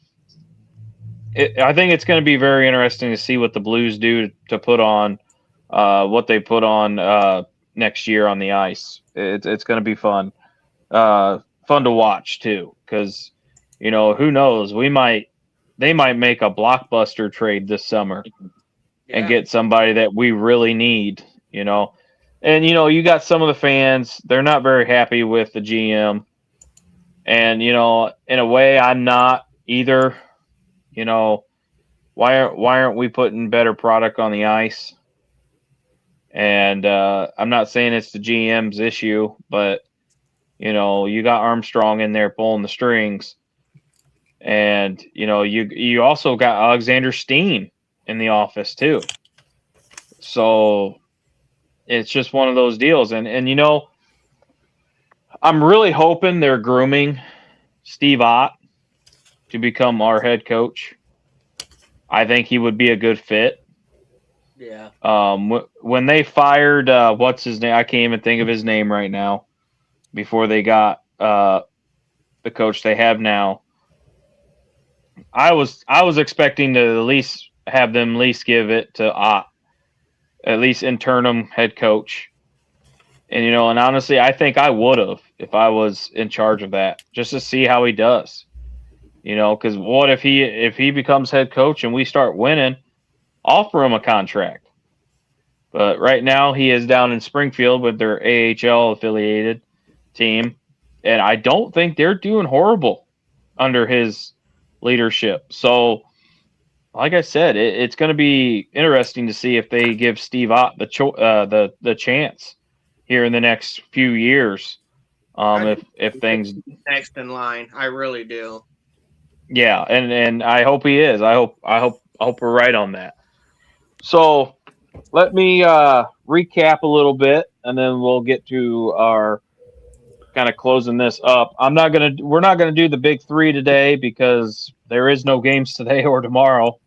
[SPEAKER 1] I think it's going to be very interesting to see what the Blues do to put on what they put on next year on the ice. It's going to be fun to watch too, because who knows, they might make a blockbuster trade this summer and get somebody that we really need. And you got some of the fans, they're not very happy with the GM, and in a way I'm not either. Why aren't we putting better product on the ice? And I'm not saying it's the GM's issue, but you got Armstrong in there pulling the strings, and you also got Alexander Steen in the office too. So it's just one of those deals, and I'm really hoping they're grooming Steve Ott to become our head coach. I think he would be a good fit.
[SPEAKER 4] Yeah.
[SPEAKER 1] When they fired what's his name? I can't even think of his name right now. Before they got the coach they have now, I was expecting to at least have them give it to Ott, at least interim head coach. And and honestly, I think I would have if I was in charge of that, just to see how he does. Because what if he becomes head coach and we start winning? Offer him a contract. But right now he is down in Springfield with their AHL affiliated team, and I don't think they're doing horrible under his leadership. So, like I said, it's going to be interesting to see if they give Steve Ott the chance here in the next few years. If things
[SPEAKER 4] next in line, I really do.
[SPEAKER 1] Yeah, and I hope he is. I hope we're right on that. So let me recap a little bit, and then we'll get to our kind of closing this up. We're not gonna do the big three today because there is no games today or tomorrow.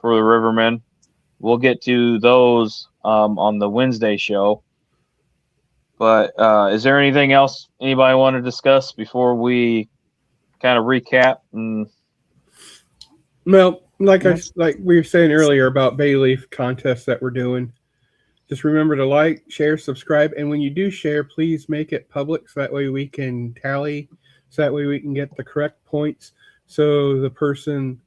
[SPEAKER 1] for the Rivermen. We'll get to those on the Wednesday show. But is there anything else anybody want to discuss before we kind of recap?
[SPEAKER 2] Well, like we were saying earlier about Bay Leaf contests that we're doing, just remember to like, share, subscribe, and when you do share, please make it public so that way we can tally, so that way we can get the correct points, so the person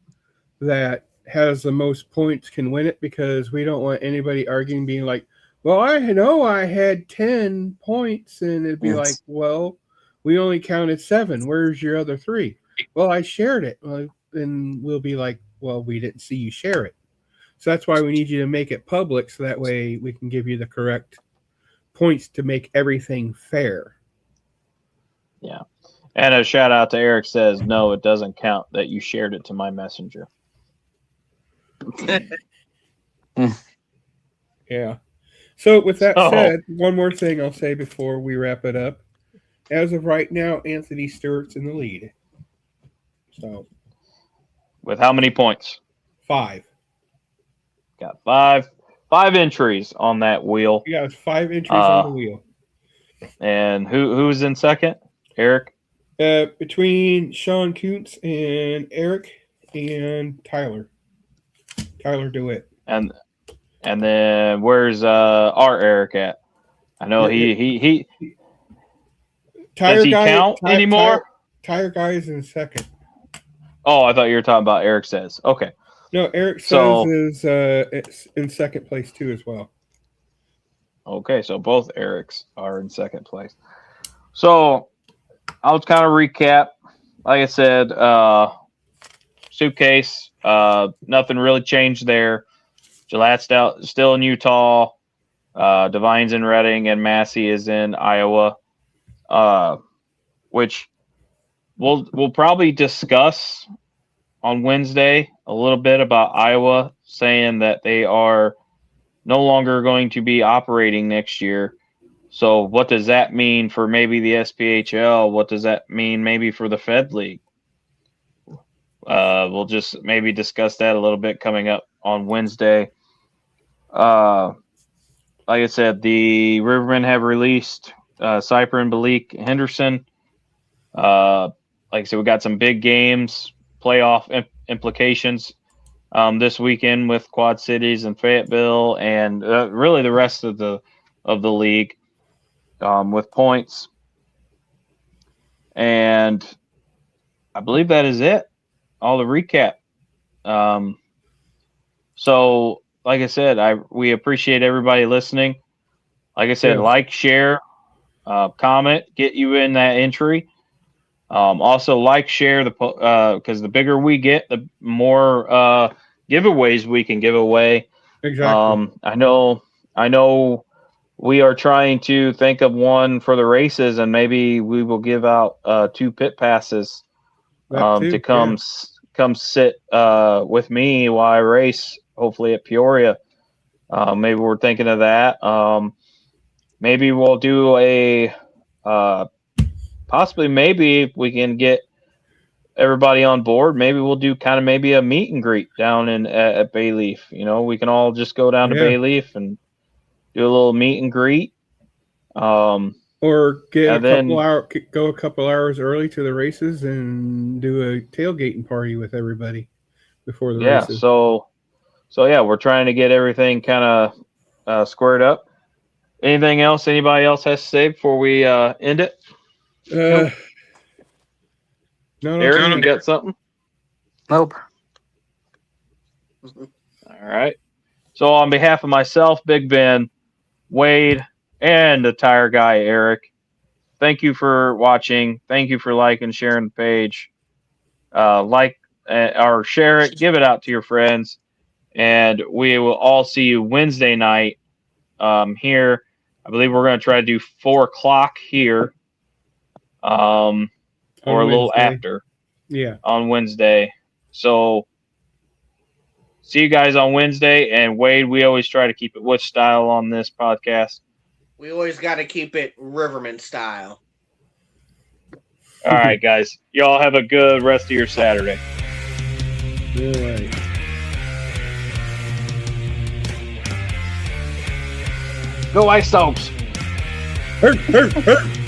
[SPEAKER 2] that has the most points can win it, because we don't want anybody arguing, being like, well, I know I had 10 points, and it'd be like, well, we only counted 7. Where's your other 3? Well, I shared it. Well, then we'll be like, well, we didn't see you share it. So that's why we need you to make it public, so that way we can give you the correct points to make everything fair.
[SPEAKER 1] Yeah. And a shout out to Eric says, no, it doesn't count that you shared it to my messenger.
[SPEAKER 2] Yeah. So with that said, one more thing I'll say before we wrap it up. As of right now, Anthony Stewart's in the lead. So
[SPEAKER 1] with how many points?
[SPEAKER 2] 5.
[SPEAKER 1] Got 5 entries on that wheel.
[SPEAKER 2] He got 5 entries on the wheel.
[SPEAKER 1] And who's in second? Eric?
[SPEAKER 2] Between Sean Kuntz and Eric and Tyler DeWitt.
[SPEAKER 1] And then where's our Eric at? I know he does he count anymore?
[SPEAKER 2] Tire Guy is in second.
[SPEAKER 1] Oh, I thought you were talking about Eric Says. Okay.
[SPEAKER 2] No, Eric Says is it's in second place too as well.
[SPEAKER 1] Okay, so both Erics are in second place. So I'll kind of recap. Like I said, Suitcase, nothing really changed there. Gillette's still in Utah. Divine's in Reading, and Massey is in Iowa. Which we'll probably discuss on Wednesday a little bit about Iowa, saying that they are no longer going to be operating next year. So what does that mean for maybe the SPHL? What does that mean maybe for the Fed League? We'll just maybe discuss that a little bit coming up on Wednesday. Like I said, the Rivermen have released Cypher, Balik, Henderson. Like I said, we got some big games, playoff implications this weekend with Quad Cities and Fayetteville, and really the rest of the league with points. And I believe that is it. All the recap. So, like I said, we appreciate everybody listening. Like I said, like, share, comment, get you in that entry. Also, like, share because the bigger we get, the more giveaways we can give away.
[SPEAKER 2] Exactly.
[SPEAKER 1] I know. We are trying to think of one for the races, and maybe we will give out 2 pit passes to come sit with me while I race, hopefully at Peoria. Maybe we're thinking of that. Maybe we'll do maybe if we can get everybody on board, maybe we'll do kind of maybe a meet and greet down at Bay Leaf. You know, we can all just go down to Bay Leaf and do a little meet and greet.
[SPEAKER 2] Or go a couple hours early to the races and do a tailgating party with everybody before the races.
[SPEAKER 1] So we're trying to get everything kind of squared up. Anything else anybody else has to say before we end it?
[SPEAKER 2] No.
[SPEAKER 1] Aaron, you got something?
[SPEAKER 3] Nope.
[SPEAKER 1] All right. So on behalf of myself, Big Ben, Wade, and the Tire Guy, Eric, thank you for watching. Thank you for liking, sharing the page. Like or share it. Give it out to your friends. And we will all see you Wednesday night here. I believe we're going to try to do 4 o'clock here. Or a little after.
[SPEAKER 2] Yeah.
[SPEAKER 1] On Wednesday. So see you guys on Wednesday. And Wade, we always try to keep it with style on this podcast.
[SPEAKER 4] We always got to keep it Riverman style.
[SPEAKER 1] All right, guys. Y'all have a good rest of your Saturday.
[SPEAKER 2] All right.
[SPEAKER 1] Go Ice Dogs.
[SPEAKER 2] Hey, hey, hey.